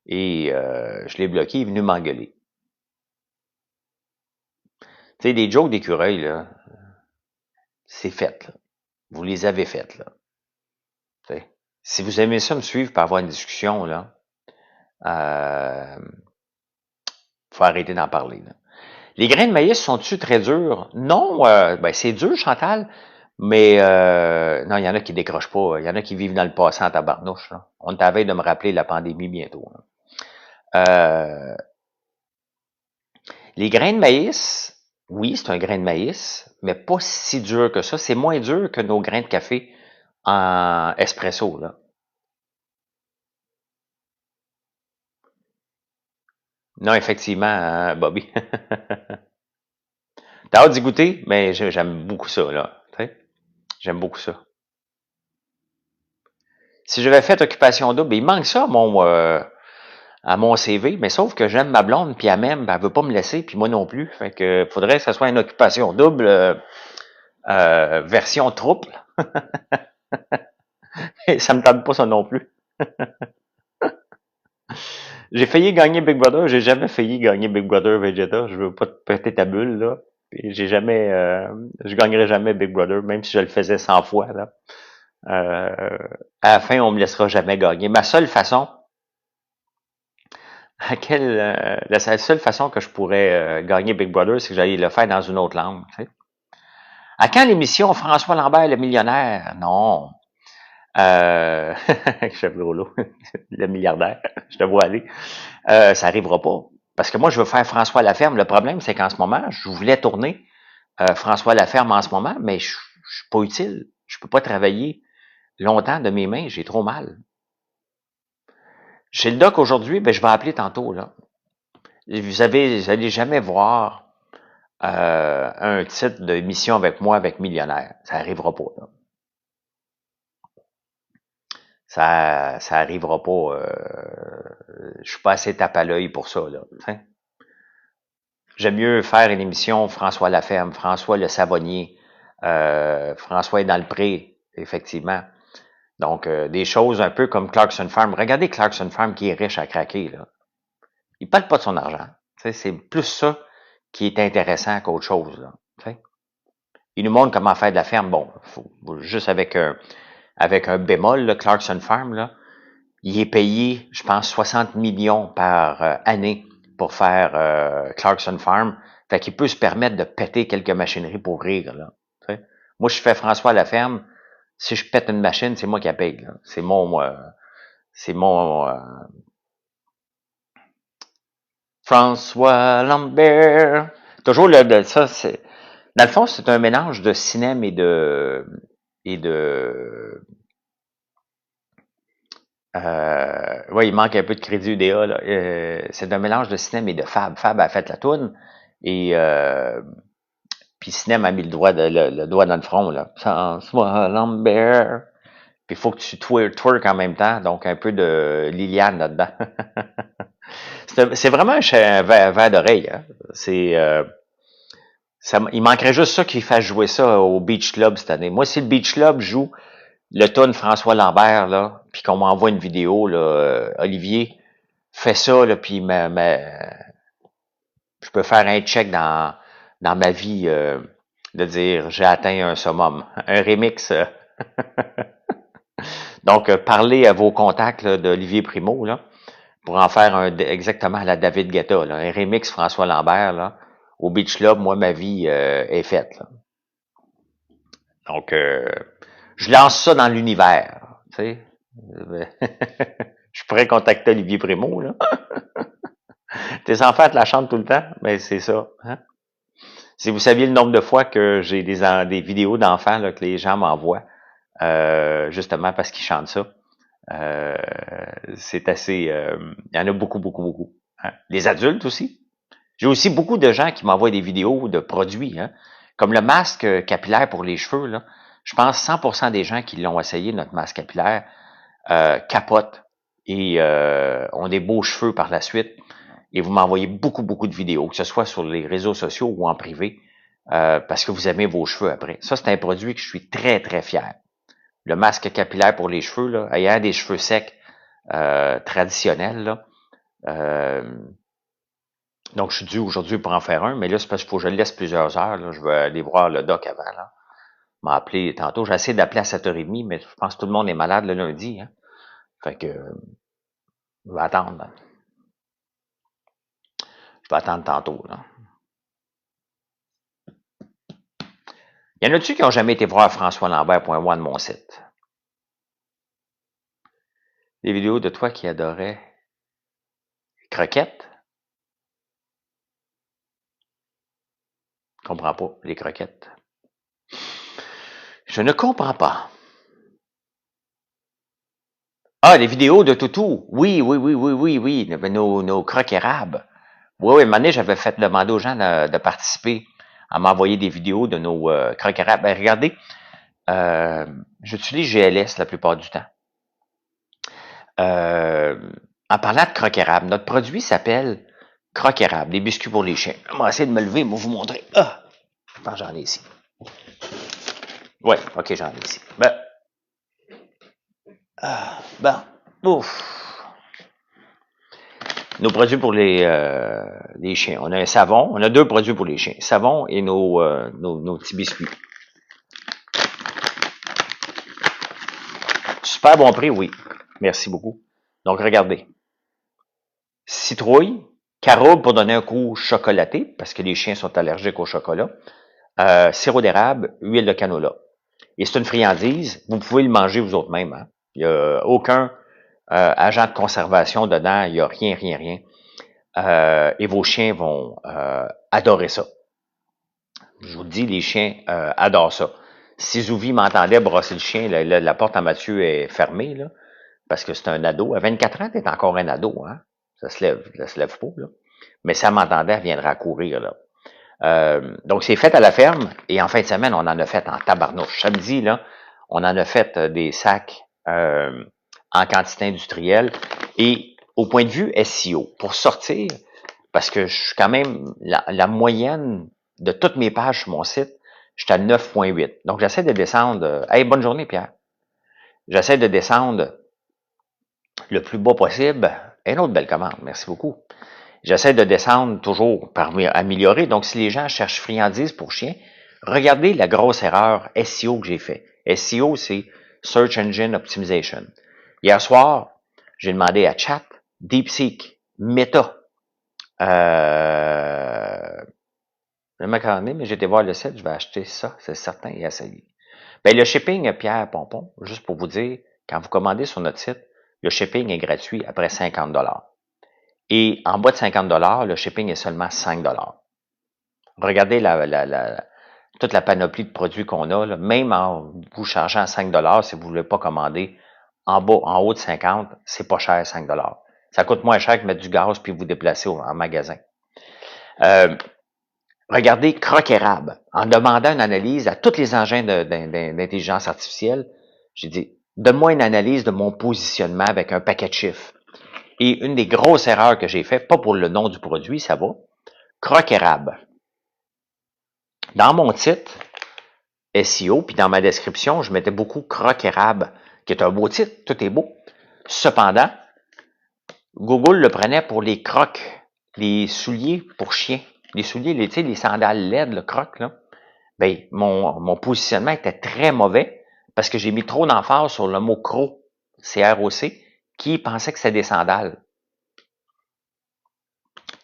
Et je l'ai bloqué, il est venu m'engueuler. Tu sais, des jokes d'écureuil, là, c'est fait, là. Vous les avez faites, là. T'sais. Si vous aimez ça me suivre pour avoir une discussion, là, euh, faut arrêter d'en parler. Là. Les grains de maïs sont-ils très durs? Non, ben c'est dur, Chantal, mais non, il y en a qui décrochent pas. Il y en a qui vivent dans le passé en tabarnouche. Là. On est à veille de me rappeler la pandémie bientôt. Là. Euh, les grains de maïs, oui, c'est un grain de maïs, mais pas si dur que ça. C'est moins dur que nos grains de café en espresso. Là. Non, effectivement, hein, Bobby. T'as hâte d'y goûter? Mais j'aime beaucoup ça, là. Tu sais, j'aime beaucoup ça. Si j'avais fait occupation double, il manque ça à mon CV, mais sauf que j'aime ma blonde, puis elle m'aime, ben, elle veut pas me laisser, puis moi non plus. Fait que faudrait que ce soit une occupation double version trouble. Et ça me tente pas ça non plus. J'ai failli gagner Big Brother, j'ai jamais failli gagner Big Brother Vegeta. Je veux pas te péter ta bulle, là. Puis j'ai jamais je gagnerai jamais Big Brother, même si je le faisais 100 fois, là. À la fin, on me laissera jamais gagner. Ma seule façon, la seule façon que je pourrais gagner Big Brother, c'est que j'allais le faire dans une autre langue. Tu sais. À quand l'émission François Lambert, le millionnaire? Non. Chef Groslo, le milliardaire, je te vois aller. Ça arrivera pas. Parce que moi, je veux faire François Laferme. Le problème, c'est qu'en ce moment, je voulais tourner François Laferme en ce moment, mais je suis pas utile. Je peux pas travailler longtemps de mes mains, j'ai trop mal. Chez le doc aujourd'hui, ben, je vais appeler tantôt, là. Vous allez jamais voir un titre d'émission avec moi avec millionnaire. Ça arrivera pas, là. Ça arrivera pas. Je suis pas assez tape à l'œil pour ça, là. T'sais. J'aime mieux faire une émission François Laferme, François le Savonnier, François est dans le pré, effectivement. Donc, des choses un peu comme Clarkson Farm. Regardez Clarkson Farm qui est riche à craquer, là. Il parle pas de son argent. T'sais, c'est plus ça qui est intéressant qu'autre chose, là. T'sais. Il nous montre comment faire de la ferme. Bon, juste avec un bémol, là, Clarkson Farm, là, il est payé, je pense, 60 millions par année pour faire Clarkson Farm. Fait qu'il peut se permettre de péter quelques machineries pour rire, là. T'sais. Moi, je fais François à la ferme. Si je pète une machine, c'est moi qui la paye, là. C'est mon François Lambert. Toujours ça, c'est, dans le fond, c'est un mélange de cinéma et de ouais, il manque un peu de crédit UDA, là. C'est un mélange de cinéma et de Fab. Fab a fait la toune et puis cinéma a mis le doigt dans le front, là. François Lambert. Puis il faut que tu twerk en même temps, donc un peu de Liliane là-dedans. C'est vraiment un verre d'oreille. Hein. Il manquerait juste ça qu'il fasse jouer ça au Beach Club cette année. Moi, si le Beach Club joue le tune François Lambert, là, puis qu'on m'envoie une vidéo, là, Olivier, fais ça, là, puis je peux faire un check dans ma vie de dire j'ai atteint un summum. Un remix. Donc, parlez à vos contacts d'Olivier Primo, là, pour en faire exactement à la David Guetta, là, un remix François Lambert, là, au Beach Club, moi, ma vie est faite. Là. Donc, je lance ça dans l'univers. Tu sais. Je pourrais contacter Olivier Primo. Là. Tes enfants te la chantent tout le temps? Ben, c'est ça. Hein? Si vous saviez le nombre de fois que j'ai des vidéos d'enfants là, que les gens m'envoient, justement parce qu'ils chantent ça, c'est assez... il y en a beaucoup, beaucoup, beaucoup. Hein? Les adultes aussi. J'ai aussi beaucoup de gens qui m'envoient des vidéos de produits, hein, comme le masque capillaire pour les cheveux. Là. Je pense 100% des gens qui l'ont essayé, notre masque capillaire, capotent et ont des beaux cheveux par la suite. Et vous m'envoyez beaucoup, beaucoup de vidéos, que ce soit sur les réseaux sociaux ou en privé, parce que vous aimez vos cheveux après. Ça, c'est un produit que je suis très, très fier. Le masque capillaire pour les cheveux, là, ayant des cheveux secs traditionnels, là, donc, je suis dû aujourd'hui pour en faire un, mais là, c'est parce qu'il faut que je le laisse plusieurs heures. Là. Je vais aller voir le doc avant. Là. Il m'a appelé tantôt. J'ai essayé d'appeler à 7h30, mais je pense que tout le monde est malade le lundi. Hein. Fait que je vais attendre. Là. Je vais attendre tantôt. Là. Y en a-tu qui n'ont jamais été voir françoislambert.one, mon site? Des vidéos de toi qui adorais les croquettes? Je comprends pas, les croquettes. Je ne comprends pas. Ah, les vidéos de Toutou. Oui, oui, oui, oui, oui, oui. Nos crocs érables. Oui, oui, un moment donné, j'avais fait demander aux gens de participer, à m'envoyer des vidéos de nos croques érables. Ben, regardez, euh, j'utilise GLS la plupart du temps. Euh, En parlant de croque érable, notre produit s'appelle croque érable, des biscuits pour les chiens. On va essayer de me lever, moi vous montrer. Ah! Je pense que j'en ai ici. Ouais, ok, j'en ai ici. Ben, bon, ouf. Nos produits pour les chiens. On a un savon, on a deux produits pour les chiens. Savon et nos petits biscuits. Super bon prix, oui. Merci beaucoup. Donc, regardez. Citrouille, caroube pour donner un goût chocolaté, parce que les chiens sont allergiques au chocolat. Sirop d'érable, huile de canola. Et c'est une friandise, vous pouvez le manger vous autres même. Hein. Il n'y a aucun agent de conservation dedans, il n'y a rien, rien, rien. Et vos chiens vont adorer ça. Je vous le dis, les chiens adorent ça. Si Zouvi m'entendait brosser le chien, la porte à Mathieu est fermée, là, parce que c'est un ado. À 24 ans, t'es encore un ado, hein? Ça se lève pas, là. Mais si elle m'entendait, elle viendrait à courir, là. Donc, c'est fait à la ferme, et en fin de semaine, on en a fait en tabarnouche. Samedi, là, on en a fait des sacs en quantité industrielle. Et au point de vue SEO, pour sortir, parce que je suis quand même, la moyenne de toutes mes pages sur mon site, je suis à 9,8. Donc, j'essaie de descendre. Hey, bonne journée, Pierre. J'essaie de descendre le plus bas possible. Et une autre belle commande, merci beaucoup. J'essaie de descendre toujours par améliorer. Donc, si les gens cherchent friandises pour chiens, regardez la grosse erreur SEO que j'ai fait. SEO, c'est Search Engine Optimization. Hier soir, j'ai demandé à Chat, DeepSeek, Meta, le macaroni, mais j'ai été voir le site, je vais acheter ça, c'est certain, et essayer. Ben, le shipping, Pierre Pompon, juste pour vous dire, quand vous commandez sur notre site, le shipping est gratuit après 50 $. Et en bas de 50 $, le shipping est seulement 5 $. Regardez toute la panoplie de produits qu'on a, là, même en vous chargeant 5 $, si vous ne voulez pas commander en bas, en haut de 50, c'est pas cher 5 $. Ça coûte moins cher que mettre du gaz puis vous déplacer en magasin. Regardez croque érable. En demandant une analyse à tous les engins d'intelligence artificielle, j'ai dit, donne-moi une analyse de mon positionnement avec un paquet de chiffres. Et une des grosses erreurs que j'ai fait, pas pour le nom du produit, ça va, croque érable. Dans mon titre SEO, puis dans ma description, je mettais beaucoup croque érable, qui est un beau titre, tout est beau. Cependant, Google le prenait pour les crocs, les souliers pour chiens. Les souliers, les sandales LED, le croc, là. Ben, mon positionnement était très mauvais parce que j'ai mis trop d'emphase sur le mot croc, C-R-O-C, qui pensait que c'était des sandales.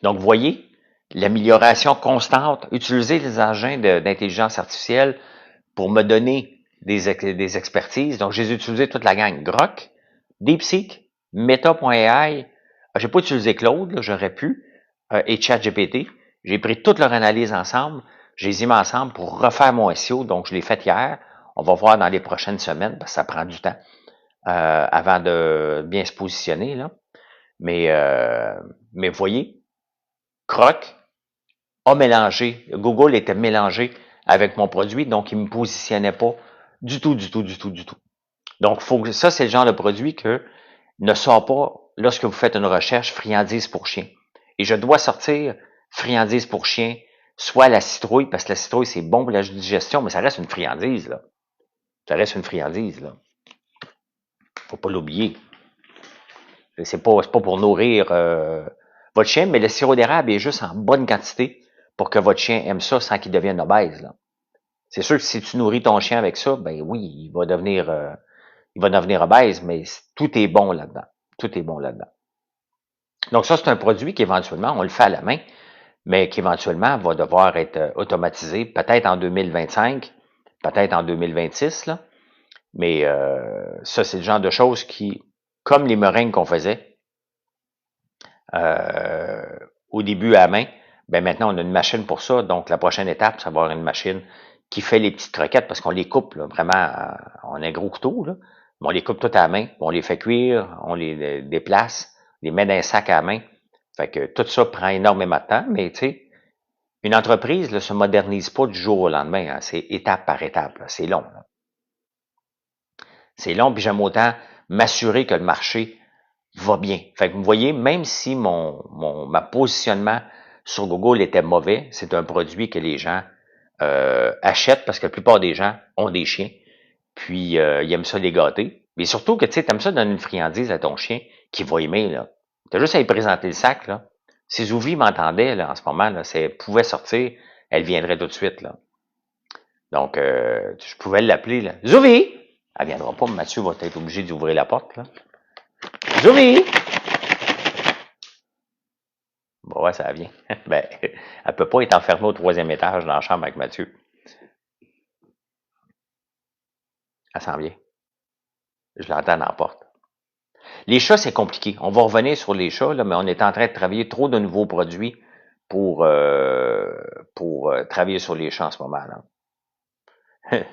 Donc, vous voyez, l'amélioration constante, utiliser les engins d'intelligence artificielle pour me donner des expertises. Donc, j'ai utilisé toute la gang. Grok, DeepSeek, Meta.ai. J'ai pas utilisé Claude, j'aurais pu, et ChatGPT. J'ai pris toute leur analyse ensemble, je les ai mis ensemble pour refaire mon SEO. Donc, je l'ai fait hier. On va voir dans les prochaines semaines, parce que ça prend du temps avant de bien se positionner. Là. Mais vous voyez, Croc a mélangé, Google était mélangé avec mon produit, donc il ne me positionnait pas du tout, du tout, du tout, du tout. Donc, ça, c'est le genre de produit que ne sort pas lorsque vous faites une recherche friandises pour chien. Et je dois sortir friandises pour chien, soit la citrouille, parce que la citrouille, c'est bon pour la digestion, mais ça reste une friandise, là. Ça reste une friandise, là. Faut pas l'oublier. C'est pas pour nourrir votre chien, mais le sirop d'érable est juste en bonne quantité pour que votre chien aime ça sans qu'il devienne obèse, là. C'est sûr que si tu nourris ton chien avec ça, ben oui, il va devenir obèse, mais tout est bon là-dedans. Tout est bon là-dedans. Donc ça, c'est un produit qu'éventuellement, on le fait à la main, mais qu'éventuellement va devoir être automatisé, peut-être en 2025, peut-être en 2026, là. Mais ça, c'est le genre de choses qui, comme les meringues qu'on faisait au début à la main, ben maintenant, on a une machine pour ça. Donc, la prochaine étape, ça va avoir une machine qui fait les petites croquettes parce qu'on les coupe, là, vraiment, on a un gros couteau, là. On les coupe toutes à la main, on les fait cuire, on les déplace, les met dans un sac à la main, Fait que tout ça prend énormément de temps, mais tu sais, une entreprise ne se modernise pas du jour au lendemain. Hein, c'est étape par étape. C'est long. Là. C'est long, puis j'aime autant m'assurer que le marché va bien. Fait que vous voyez, même si ma positionnement sur Google était mauvais, c'est un produit que les gens achètent parce que la plupart des gens ont des chiens, puis ils aiment ça les gâter. Mais surtout que tu sais, t'aimes ça donner une friandise à ton chien qui va aimer, là. T'as juste à lui présenter le sac, là. Si Zouvi m'entendait, là, en ce moment, là, si elle pouvait sortir, elle viendrait tout de suite, là. Donc, je pouvais l'appeler, là. Zouvi! Elle viendra pas, Mathieu va être obligé d'ouvrir la porte, là. Zouvi! Bon, ouais, ça vient. Ben, elle peut pas être enfermée au 3e étage dans la chambre avec Mathieu. Elle s'en vient. Je l'entends dans la porte. Les chats, c'est compliqué. On va revenir sur les chats, là, mais on est en train de travailler trop de nouveaux produits pour travailler sur les chats en ce moment. Là.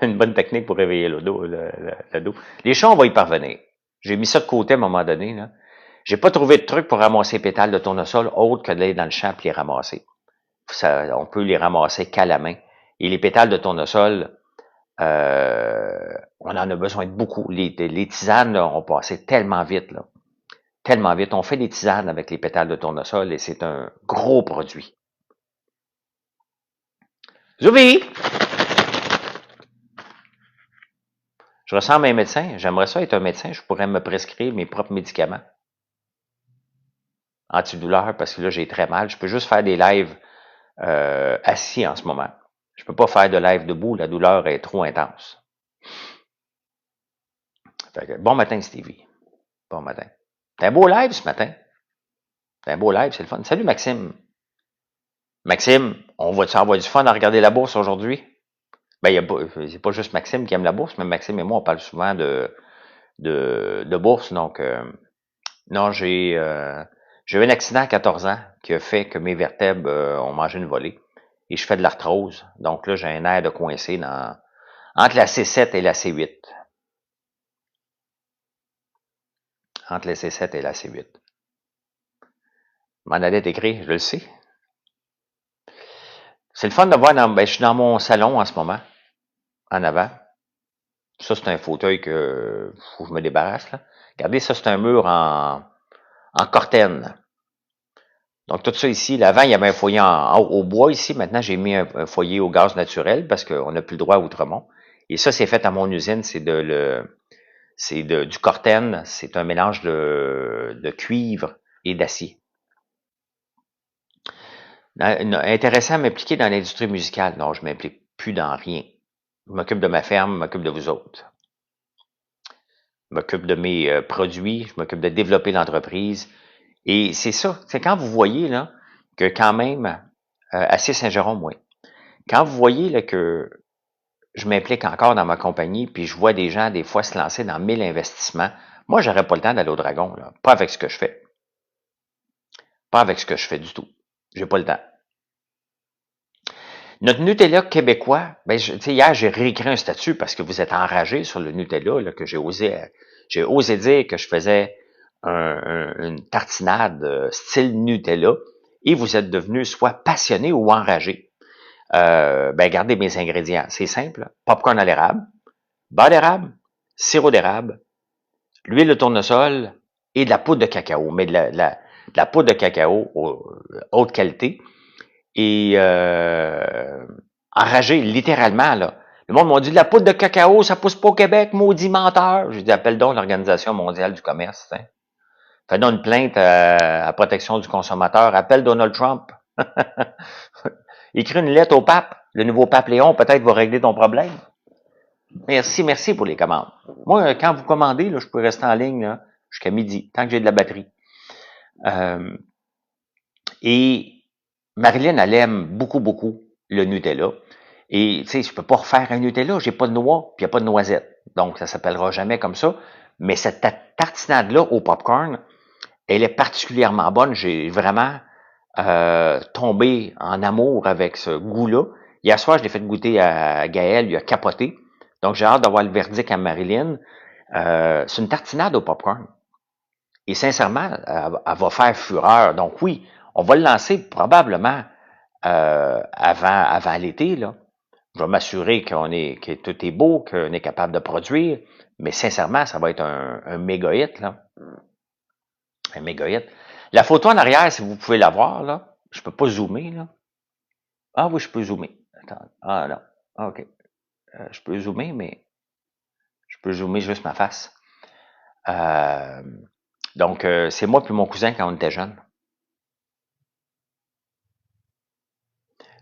Une bonne technique pour réveiller le dos. Les chats, on va y parvenir. J'ai mis ça de côté à un moment donné. Là. J'ai pas trouvé de truc pour ramasser les pétales de tournesol autre que d'aller dans le champ et les ramasser. On peut les ramasser qu'à la main. Et les pétales de tournesol, on en a besoin de beaucoup. Les tisanes là, ont passé tellement vite. Là. Tellement vite. On fait des tisanes avec les pétales de tournesol et c'est un gros produit. Zoubi! Je ressemble à un médecin. J'aimerais ça être un médecin. Je pourrais me prescrire mes propres médicaments. Antidouleurs, parce que là, j'ai très mal. Je peux juste faire des lives assis en ce moment. Je peux pas faire de live debout. La douleur est trop intense. Fait que, bon matin, Stevie. Bon matin. C'est un beau live ce matin. C'est un beau live, c'est le fun. Salut, Maxime. Maxime, on va-tu avoir du fun à regarder la bourse aujourd'hui? Ben, c'est pas juste Maxime qui aime la bourse, mais Maxime et moi, on parle souvent de bourse. Donc, non, j'ai eu un accident à 14 ans qui a fait que mes vertèbres ont mangé une volée. Et je fais de l'arthrose. Donc là, j'ai un air de coincé entre la C7 et la C8. Entre la C7 et la C8. M'en allait t'écrire, je le sais. C'est le fun de voir, je suis dans mon salon en ce moment, en avant. Ça, c'est un fauteuil que faut que je me débarrasse. Là. Regardez, ça, c'est un mur en cortène. Donc, tout ça ici, avant, il y avait un foyer au bois ici. Maintenant, j'ai mis un foyer au gaz naturel parce qu'on n'a plus le droit à Outremont. Et ça, c'est fait à mon usine. C'est du cortène. C'est un mélange de cuivre et d'acier. Intéressant à m'impliquer dans l'industrie musicale. Non, je m'implique plus dans rien. Je m'occupe de ma ferme, je m'occupe de vous autres. Je m'occupe de mes produits, je m'occupe de développer l'entreprise. Et c'est ça. C'est quand vous voyez là que quand même, à Saint-Jérôme, oui. Quand vous voyez là, que je m'implique encore dans ma compagnie, puis je vois des gens des fois se lancer dans 1000 investissements, moi, j'aurais pas le temps d'aller au dragon. Là. Pas avec ce que je fais. Pas avec ce que je fais du tout. J'ai pas le temps. Notre Nutella québécois, hier, j'ai réécrit un statut parce que vous êtes enragé sur le Nutella, là, que j'ai osé dire que je faisais une tartinade style Nutella, et vous êtes devenu soit passionné ou enragé. Regardez mes ingrédients. C'est simple. Popcorn à l'érable, beurre d'érable, sirop d'érable, l'huile de tournesol et de la poudre de cacao. Mais de la poudre de cacao haute qualité. Et enragé, littéralement, là. Le monde m'a dit, la poudre de cacao, ça pousse pas au Québec, maudit menteur. J'ai dit, appelle donc l'Organisation mondiale du commerce. Hein. Fais donc une plainte à protection du consommateur. Appelle Donald Trump. Écris une lettre au pape. Le nouveau pape Léon, peut-être, va régler ton problème. Merci pour les commandes. Moi, quand vous commandez, là, je peux rester en ligne là, jusqu'à midi, tant que j'ai de la batterie. Et Marilyn, elle aime beaucoup le Nutella. Et, tu sais, je peux pas refaire un Nutella, j'ai pas de noix, puis il n'y a pas de noisettes. Donc, ça s'appellera jamais comme ça. Mais cette tartinade-là au popcorn, elle est particulièrement bonne. J'ai vraiment tombé en amour avec ce goût-là. Hier soir, je l'ai fait goûter à Gaël, il a capoté. Donc, j'ai hâte d'avoir le verdict à Marilyn. C'est une tartinade au popcorn. Et sincèrement, elle va faire fureur. Donc oui, on va le lancer probablement avant l'été, là. Je vais m'assurer que tout est beau, qu'on est capable de produire, mais sincèrement, ça va être un méga hit, là. Un méga hit. La photo en arrière, si vous pouvez la voir, là, je peux pas zoomer, là. Ah oui, je peux zoomer. Attends. Ah non. Ah, OK. Je peux zoomer, mais je peux zoomer juste ma face. Euh, donc, c'est moi puis mon cousin quand on était jeunes.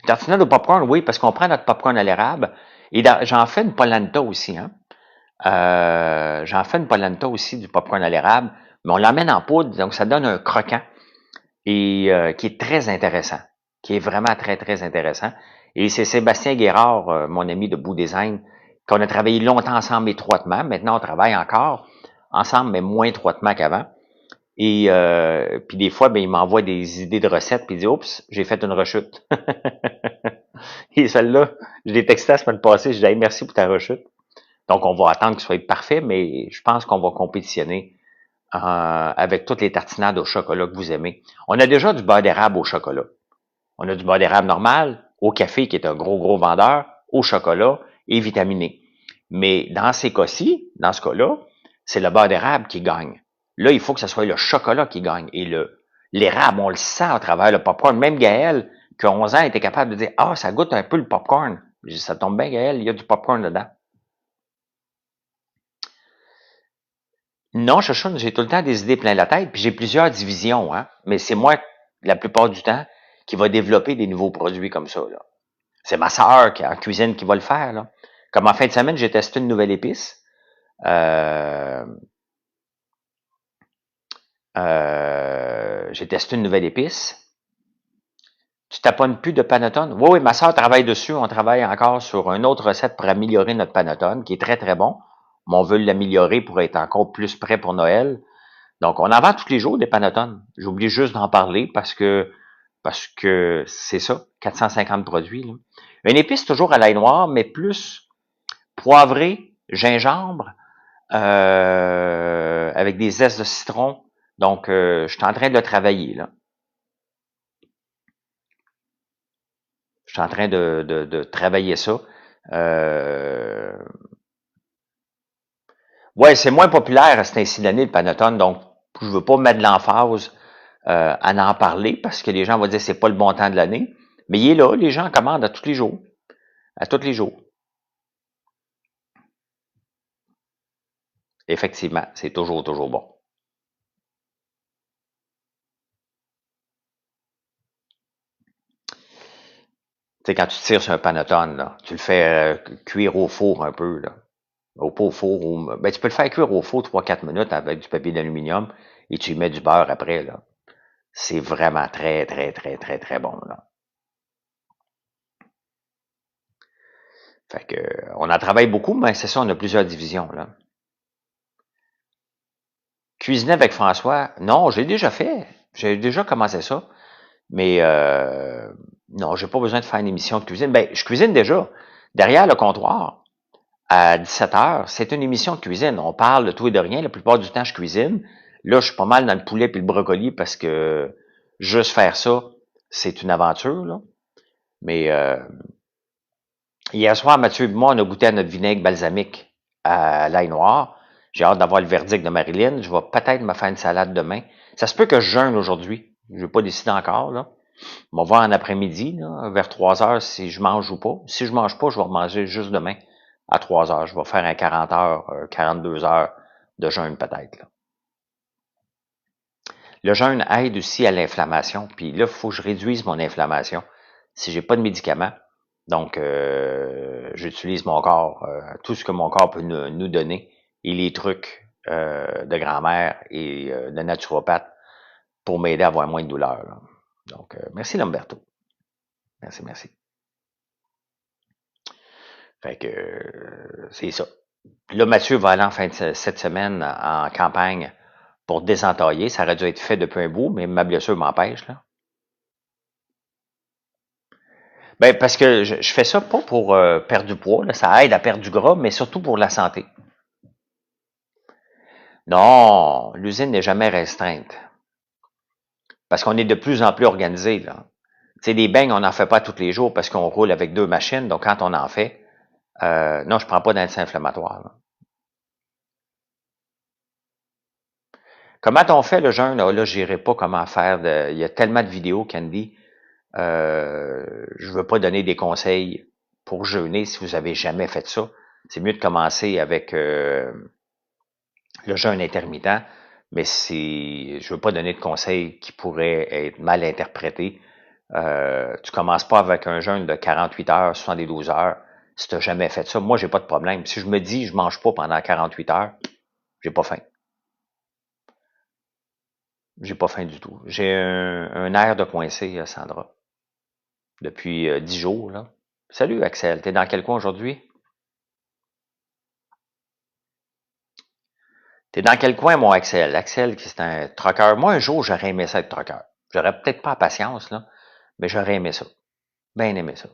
Tartinade au popcorn, oui, parce qu'on prend notre popcorn à l'érable. Et j'en fais une polenta aussi, hein. J'en fais une polenta aussi, du popcorn à l'érable, mais on l'emmène en poudre, donc ça donne un croquant et qui est très intéressant, qui est vraiment très, très intéressant. Et c'est Sébastien Guérard, mon ami de Bout Design, qu'on a travaillé longtemps ensemble étroitement. Maintenant, on travaille encore ensemble, mais moins étroitement qu'avant. Et puis des fois, ben, il m'envoie des idées de recettes, puis il dit oups, j'ai fait une rechute. Et celle-là, je l'ai texté la semaine passée, je dis hey, merci pour ta rechute. Donc, on va attendre qu'il soit parfait, mais je pense qu'on va compétitionner avec toutes les tartinades au chocolat que vous aimez. On a déjà du beurre d'érable au chocolat. On a du beurre d'érable normal, au café, qui est un gros, gros vendeur, au chocolat et vitaminé. Mais dans ces cas-ci, dans ce cas-là, c'est le beurre d'érable qui gagne. Là, il faut que ce soit le chocolat qui gagne. Et l'érable, on le sent à travers le popcorn. Même Gaël, qui a 11 ans, était capable de dire ah, ça goûte un peu le popcorn. Je dis, ça tombe bien, Gaël, il y a du popcorn dedans. Non, Chouchoune, j'ai tout le temps des idées plein la tête, puis j'ai plusieurs divisions, hein. Mais c'est moi, la plupart du temps, qui va développer des nouveaux produits comme ça, là. C'est ma sœur en cuisine qui va le faire, là. Comme en fin de semaine, j'ai testé une nouvelle épice. Euh, j'ai testé une nouvelle épice. Tu taponnes plus de panettone? Oui, oui, ma sœur travaille dessus. On travaille encore sur une autre recette pour améliorer notre panettone, qui est très, très bon. Mais on veut l'améliorer pour être encore plus prêt pour Noël. Donc, on en vend tous les jours des panettones. J'oublie juste d'en parler parce que c'est ça, 450 produits, là. Une épice toujours à l'ail noir, mais plus poivré, gingembre, avec des zestes de citron. Donc, je suis en train de le travailler, là. Je suis en train de travailler ça. Euh, ouais, c'est moins populaire à cet ainsi d'année, le panettone, donc je veux pas mettre de l'emphase à en parler parce que les gens vont dire que c'est pas le bon temps de l'année. Mais il est là, les gens commandent à tous les jours. À tous les jours. Effectivement, c'est toujours, toujours bon. Tu sais, quand tu tires sur un panettone, là, tu le fais cuire au four un peu, là. Au four, ben, tu peux le faire cuire au four 3-4 minutes avec du papier d'aluminium et tu y mets du beurre après, là. C'est vraiment très, très, très, très, très bon, là. Fait que, on en travaille beaucoup, mais c'est ça, on a plusieurs divisions, là. Cuisiner avec François, non, j'ai déjà fait. J'ai déjà commencé ça. Mais non, j'ai pas besoin de faire une émission de cuisine. Ben, je cuisine déjà. Derrière le comptoir, à 17 heures, c'est une émission de cuisine. On parle de tout et de rien. La plupart du temps, je cuisine. Là, je suis pas mal dans le poulet puis le brocoli parce que juste faire ça, c'est une aventure, là. Mais hier soir, Mathieu et moi, on a goûté à notre vinaigre balsamique à l'ail noir. J'ai hâte d'avoir le verdict de Marilyn. Je vais peut-être me faire une salade demain. Ça se peut que je jeûne aujourd'hui. Je n'ai pas décidé encore, là. On va voir en après-midi, là, vers 3 heures, si je mange ou pas. Si je mange pas, je vais manger juste demain à 3 heures. Je vais faire un 40 heures, 42 heures de jeûne peut-être, là. Le jeûne aide aussi à l'inflammation. Puis là, il faut que je réduise mon inflammation. Si j'ai pas de médicaments, donc j'utilise mon corps, tout ce que mon corps peut nous donner et les trucs de grand-mère et de naturopathe pour m'aider à avoir moins de douleur, là. Donc, merci Lamberto. Merci, merci. Fait que c'est ça. Là, Mathieu va aller en fin de cette semaine en campagne pour désentailler. Ça aurait dû être fait depuis un bout, mais ma blessure m'empêche, là. Ben, parce que je fais ça pas pour perdre du poids, là. Ça aide à perdre du gras, mais surtout pour la santé. Non, l'usine n'est jamais restreinte. Parce qu'on est de plus en plus organisé, là. Tu sais, des beignes, on n'en fait pas tous les jours parce qu'on roule avec 2 machines. Donc, quand on en fait, non, je prends pas d'anti-inflammatoire, là. Comment on fait le jeûne? Là, je n'irai pas comment faire. Il y a tellement de vidéos, Candy. Je veux pas donner des conseils pour jeûner si vous avez jamais fait ça. C'est mieux de commencer avec le jeûne intermittent, mais je veux pas donner de conseils qui pourraient être mal interprétés. Tu commences pas avec un jeûne de 48 heures, 72 heures. Si tu n'as jamais fait ça, moi, j'ai pas de problème. Si je me dis je mange pas pendant 48 heures, j'ai pas faim. J'ai pas faim du tout. J'ai un air de coincé, Sandra, depuis 10 jours, là. Salut, Axel. T'es dans quel coin aujourd'hui? T'es dans quel coin, mon Axel? Axel, qui c'est un trucker. Moi, un jour, j'aurais aimé ça être trucker. J'aurais peut-être pas la patience, là, mais j'aurais aimé ça. Bien aimé ça.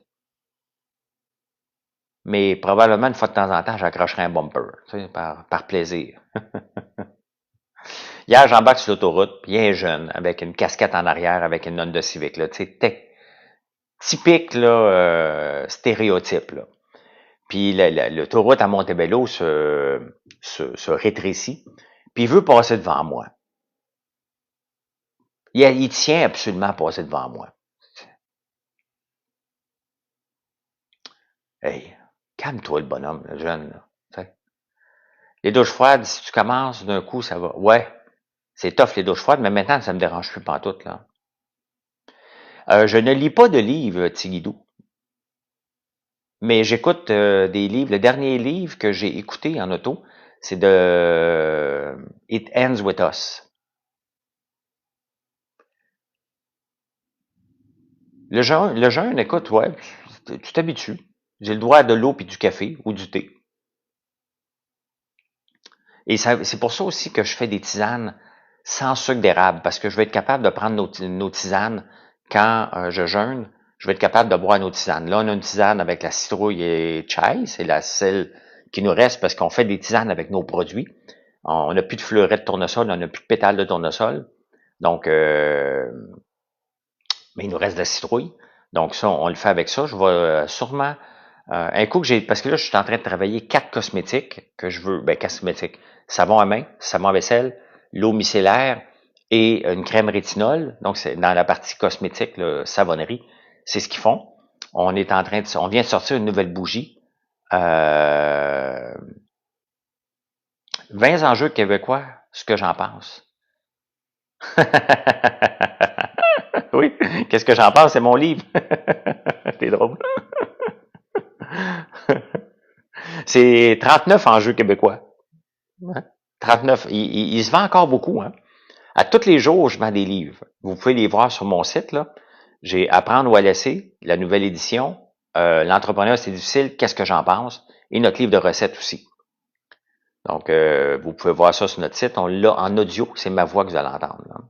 Mais probablement, une fois de temps en temps, j'accrocherais un bumper, tu sais, par plaisir. Hier, j'embarque sur l'autoroute, bien jeune, avec une casquette en arrière, avec une Honda Civic, là, tu sais, typique, là, stéréotype, là. Puis l'autoroute à Montebello se rétrécit, puis il veut passer devant moi. Il tient absolument à passer devant moi. Hey, calme-toi le bonhomme, le jeune, là. T'sais. Les douches froides, si tu commences d'un coup, ça va. Ouais, c'est tough les douches froides, mais maintenant, ça me dérange plus pantoute, là. Je ne lis pas de livres, Tigidou, mais j'écoute des livres. Le dernier livre que j'ai écouté en auto, c'est de It Ends With Us. Le jeûne, écoute, ouais, tu t'habitues. J'ai le droit à de l'eau puis du café ou du thé. Et c'est pour ça aussi que je fais des tisanes sans sucre d'érable, parce que je vais être capable de prendre nos tisanes quand je jeûne. Je vais être capable de boire nos tisanes. Là, on a une tisane avec la citrouille et chai, c'est celle qui nous reste parce qu'on fait des tisanes avec nos produits. On n'a plus de fleurets de tournesol, on n'a plus de pétales de tournesol. Donc, mais il nous reste de la citrouille. Donc ça, on le fait avec ça. Je vais sûrement un coup que parce que là, je suis en train de travailler 4 cosmétiques que je veux, cosmétiques, savon à main, savon à vaisselle, l'eau micellaire et une crème rétinol. Donc c'est dans la partie cosmétique, là, savonnerie, c'est ce qu'ils font. On vient de sortir une nouvelle bougie. 20 enjeux québécois, ce que j'en pense. Oui, qu'est-ce que j'en pense? C'est mon livre. T'es drôle. C'est 39 enjeux québécois. Ouais. 39. Il se vend encore beaucoup. Hein. À tous les jours, je vends des livres. Vous pouvez les voir sur mon site. Là. J'ai Apprendre ou à laisser, la nouvelle édition. L'entrepreneur, c'est difficile. Qu'est-ce que j'en pense? Et notre livre de recettes aussi. Donc, vous pouvez voir ça sur notre site. On l'a en audio. C'est ma voix que vous allez entendre. Là.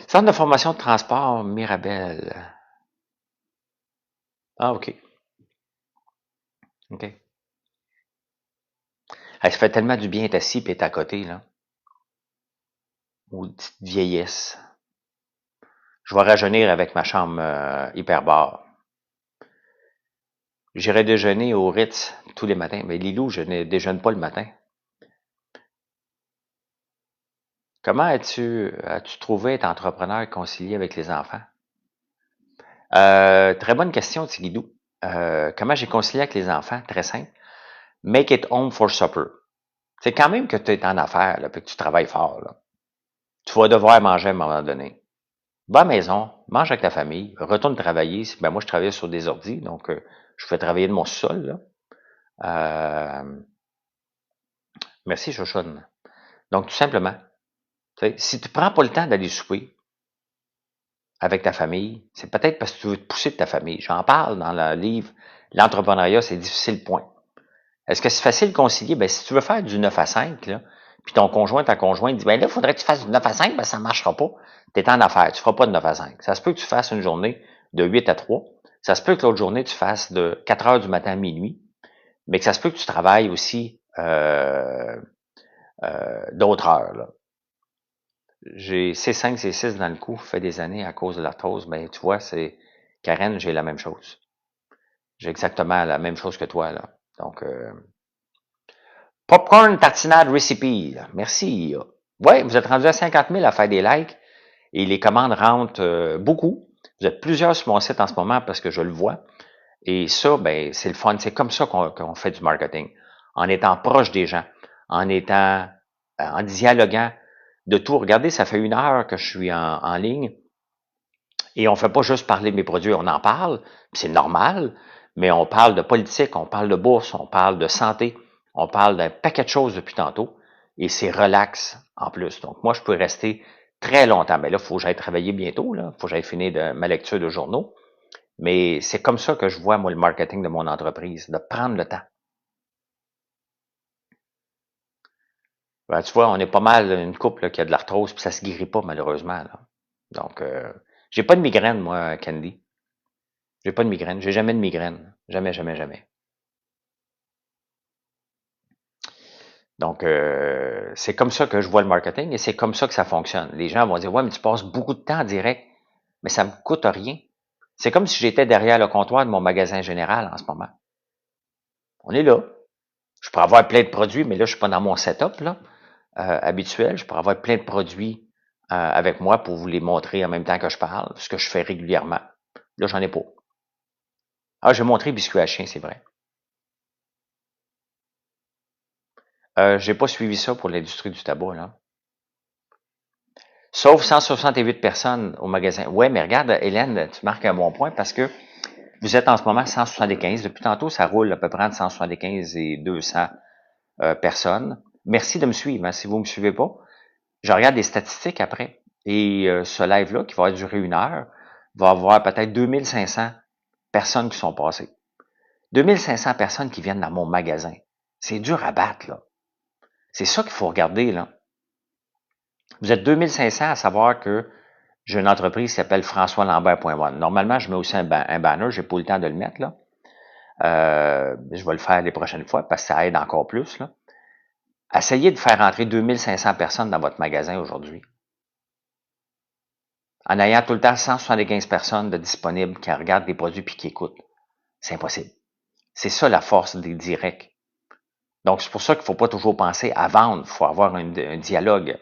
Centre de formation de transport Mirabel. Ah, OK. OK. Hey, ça fait tellement du bien être assis et être à côté, là. Ou petite vieillesse. Je vais rajeunir avec ma chambre hyperbare. J'irai déjeuner au Ritz tous les matins. Mais Lilou, je ne déjeune pas le matin. Comment as-tu trouvé être entrepreneur et concilier avec les enfants? Très bonne question, Tigidou. Comment j'ai concilié avec les enfants? Très simple. Make it home for supper. C'est quand même que tu es en affaires, là, puis que tu travailles fort. Là. Tu vas devoir manger à un moment donné. Va à la maison, mange avec ta famille, retourne travailler. Ben moi, je travaillais sur des ordis, donc je fais travailler de mon sol. Là. Merci, Shoshone. Donc, tout simplement, si tu prends pas le temps d'aller souper avec ta famille, c'est peut-être parce que tu veux te pousser de ta famille. J'en parle dans le livre L'entrepreneuriat, c'est difficile, point. Est-ce que c'est facile de concilier? Ben, si tu veux faire du 9 à 5, là, puis ton conjoint, ta conjointe dit, ben là, il faudrait que tu fasses du 9 à 5, ben ça ne marchera pas. Tu es en affaires, tu ne feras pas de 9 à 5. Ça se peut que tu fasses une journée de 8 à 3. Ça se peut que l'autre journée, tu fasses de 4 heures du matin à minuit, mais que ça se peut que tu travailles aussi d'autres heures, là. J'ai C5, C6 dans le cou, fait des années à cause de l'arthrose. Ben, tu vois, c'est Karen, j'ai la même chose. J'ai exactement la même chose que toi, là. Donc, popcorn tartinade recipe, là. Merci. Ouais, vous êtes rendu à 50 000 à faire des likes et les commandes rentrent beaucoup. Vous êtes plusieurs sur mon site en ce moment parce que je le vois. Et ça, ben, c'est le fun. C'est comme ça qu'on fait du marketing. En étant proche des gens, en étant, en dialoguant de tout. Regardez, ça fait 1 heure que je suis en ligne et on fait pas juste parler de mes produits, on en parle, c'est normal, mais on parle de politique, on parle de bourse, on parle de santé, on parle d'un paquet de choses depuis tantôt et c'est relax en plus. Donc, moi, je peux rester très longtemps. Mais là, il faut que j'aille travailler bientôt, là. Il faut que j'aille finir ma lecture de journaux. Mais c'est comme ça que je vois, moi, le marketing de mon entreprise, de prendre le temps. Ben, tu vois, on est pas mal une couple là, qui a de l'arthrose, puis ça se guérit pas, malheureusement. Là. Donc, j'ai pas de migraine, moi, Candy. J'ai pas de migraine. J'ai jamais de migraine. Jamais, jamais, jamais. Donc, c'est comme ça que je vois le marketing et c'est comme ça que ça fonctionne. Les gens vont dire, ouais, mais tu passes beaucoup de temps en direct, mais ça me coûte rien. C'est comme si j'étais derrière le comptoir de mon magasin général en ce moment. On est là. Je pourrais avoir plein de produits, mais là, je suis pas dans mon setup là, habituel. Je pourrais avoir plein de produits avec moi pour vous les montrer en même temps que je parle, ce que je fais régulièrement. Là, j'en ai pas. Ah, j'ai montré biscuit à chien, c'est vrai. J'ai pas suivi ça pour l'industrie du tabac, là. Sauf 168 personnes au magasin. Ouais, mais regarde, Hélène, tu marques un bon point parce que vous êtes en ce moment 175. Depuis tantôt, ça roule à peu près entre 175 et 200 personnes. Merci de me suivre. Hein, si vous ne me suivez pas, je regarde les statistiques après. Et ce live-là, qui va durer 1 heure, va avoir peut-être 2500 personnes qui sont passées. 2500 personnes qui viennent dans mon magasin. C'est dur à battre, là. C'est ça qu'il faut regarder, là. Vous êtes 2500 à savoir que j'ai une entreprise qui s'appelle françoislambert.one. Normalement, je mets aussi un banner, j'ai pas eu le temps de le mettre, là. Je vais le faire les prochaines fois parce que ça aide encore plus, là. Essayez de faire entrer 2500 personnes dans votre magasin aujourd'hui. En ayant tout le temps 175 personnes de disponibles qui regardent des produits puis qui écoutent. C'est impossible. C'est ça la force des directs. Donc, c'est pour ça qu'il ne faut pas toujours penser à vendre. Il faut avoir un dialogue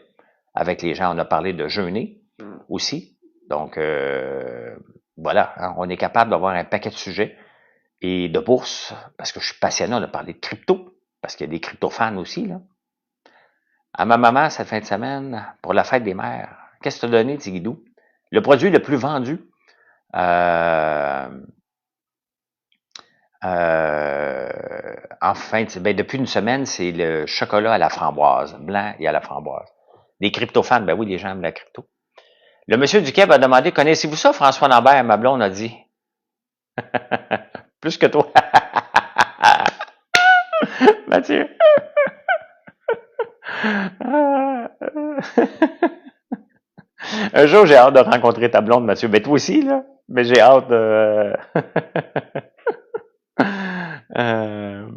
avec les gens. On a parlé de jeûner aussi. Donc, voilà, hein, on est capable d'avoir un paquet de sujets et de bourse, parce que je suis passionné, on a parlé de crypto, parce qu'il y a des crypto-fans aussi. Là. À ma maman, cette fin de semaine, pour la fête des mères, qu'est-ce que tu as donné, Tigidou? Le produit le plus vendu, euh, ben, depuis une semaine, c'est le chocolat à la framboise, blanc et à la framboise. Les crypto-fans, ben oui, les gens aiment la crypto. Le monsieur du Québec a demandé, connaissez-vous ça, François Lambert? Ma blonde a dit, plus que toi. Mathieu. Un jour, j'ai hâte de rencontrer ta blonde, Mathieu. Ben, toi aussi, là. Mais j'ai hâte de... euh,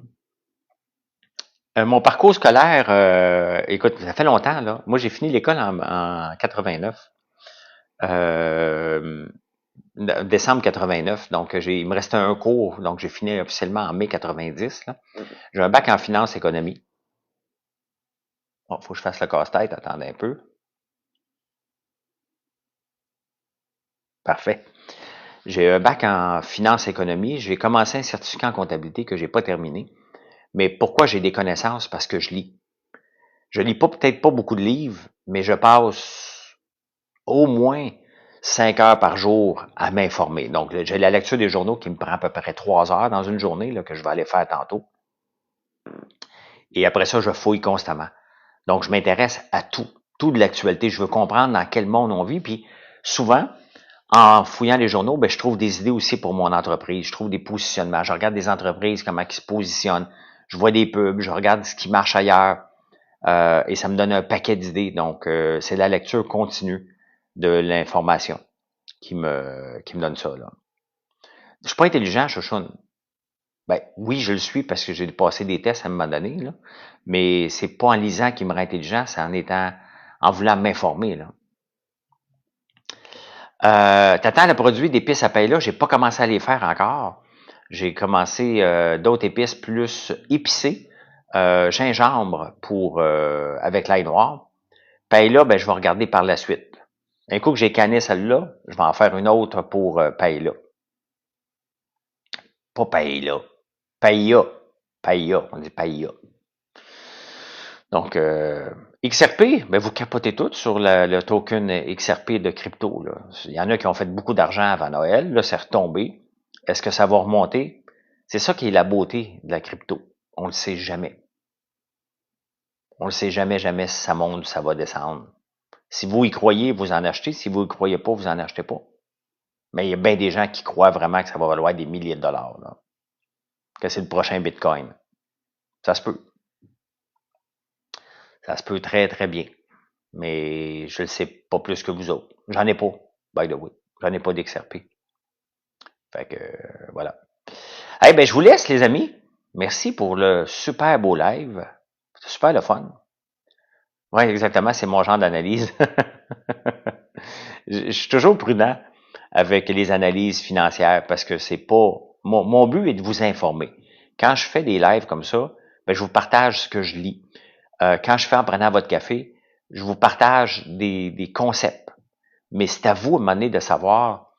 mon parcours scolaire, écoute, ça fait longtemps, là. Moi, j'ai fini l'école en 89. Euh, décembre 89. Donc, il me restait un cours. Donc, j'ai fini officiellement en mai 90. Là. J'ai un bac en finance économie. Bon, faut que je fasse le casse-tête. Attendez un peu. Parfait. J'ai un bac en finance économie. J'ai commencé un certificat en comptabilité que j'ai pas terminé. Mais pourquoi j'ai des connaissances? Parce que je lis. Je lis pas peut-être pas beaucoup de livres, mais je passe au moins 5 heures par jour à m'informer. Donc, j'ai la lecture des journaux qui me prend à peu près 3 heures dans une journée là, que je vais aller faire tantôt. Et après ça, je fouille constamment. Donc, je m'intéresse à tout de l'actualité. Je veux comprendre dans quel monde on vit. Puis, souvent, en fouillant les journaux, ben, je trouve des idées aussi pour mon entreprise. Je trouve des positionnements. Je regarde des entreprises, comment ils se positionnent. Je vois des pubs, je regarde ce qui marche ailleurs. Et ça me donne un paquet d'idées. Donc, c'est la lecture continue de l'information qui me donne ça. Là. Je suis pas intelligent, chouchoune. Ben, oui, je le suis parce que j'ai passé des tests à un moment donné, là, mais c'est pas en lisant qu'il me rend intelligent, c'est en voulant m'informer, là. T'attends le produit d'épices à paella, j'ai pas commencé à les faire encore. J'ai commencé d'autres épices plus épicées, gingembre pour avec l'ail noir. Paella, ben je vais regarder par la suite. Un coup que j'ai canné celle-là, je vais en faire une autre pour paella. Pas paella. Paella. Paella. On dit paella. Donc, XRP, ben vous capotez tout sur le token XRP de crypto. Là. Il y en a qui ont fait beaucoup d'argent avant Noël. Là, c'est retombé. Est-ce que ça va remonter? C'est ça qui est la beauté de la crypto. On le sait jamais. On le sait jamais, jamais si ça monte ou ça va descendre. Si vous y croyez, vous en achetez. Si vous y croyez pas, vous en achetez pas. Mais il y a bien des gens qui croient vraiment que ça va valoir des milliers de dollars. Là. Que c'est le prochain Bitcoin. Ça se peut. Ça se peut très, très bien. Mais je ne le sais pas plus que vous autres. J'en ai pas, by the way. J'en ai pas d'XRP. Fait que, voilà. Eh ben, je vous laisse, les amis. Merci pour le super beau live. C'est super le fun. Oui, exactement, c'est mon genre d'analyse. Je suis toujours prudent avec les analyses financières parce que c'est pas... Mon but est de vous informer. Quand je fais des lives comme ça, ben, je vous partage ce que je lis. Quand je fais en prenant votre café, je vous partage des concepts. Mais c'est à vous, à un moment donné, de savoir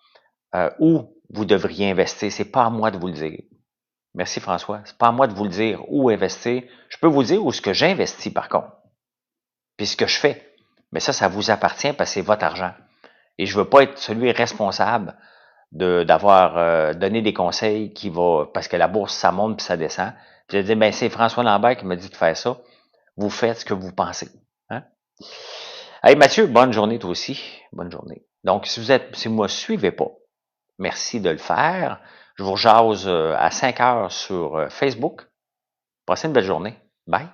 où vous devriez investir. C'est pas à moi de vous le dire. Merci, François. C'est pas à moi de vous le dire où investir. Je peux vous dire où ce que j'investis, par contre. Puis ce que je fais. Mais ça vous appartient parce que c'est votre argent. Et je veux pas être celui responsable d'avoir donné des conseils qui va parce que la bourse, ça monte puis ça descend. Puis je dis, ben c'est François Lambert qui m'a dit de faire ça. Vous faites ce que vous pensez. Hein? Hey Mathieu, bonne journée toi aussi. Bonne journée. Donc, si vous me suivez pas, merci de le faire. Je vous jase à 5 heures sur Facebook. Passez une belle journée. Bye.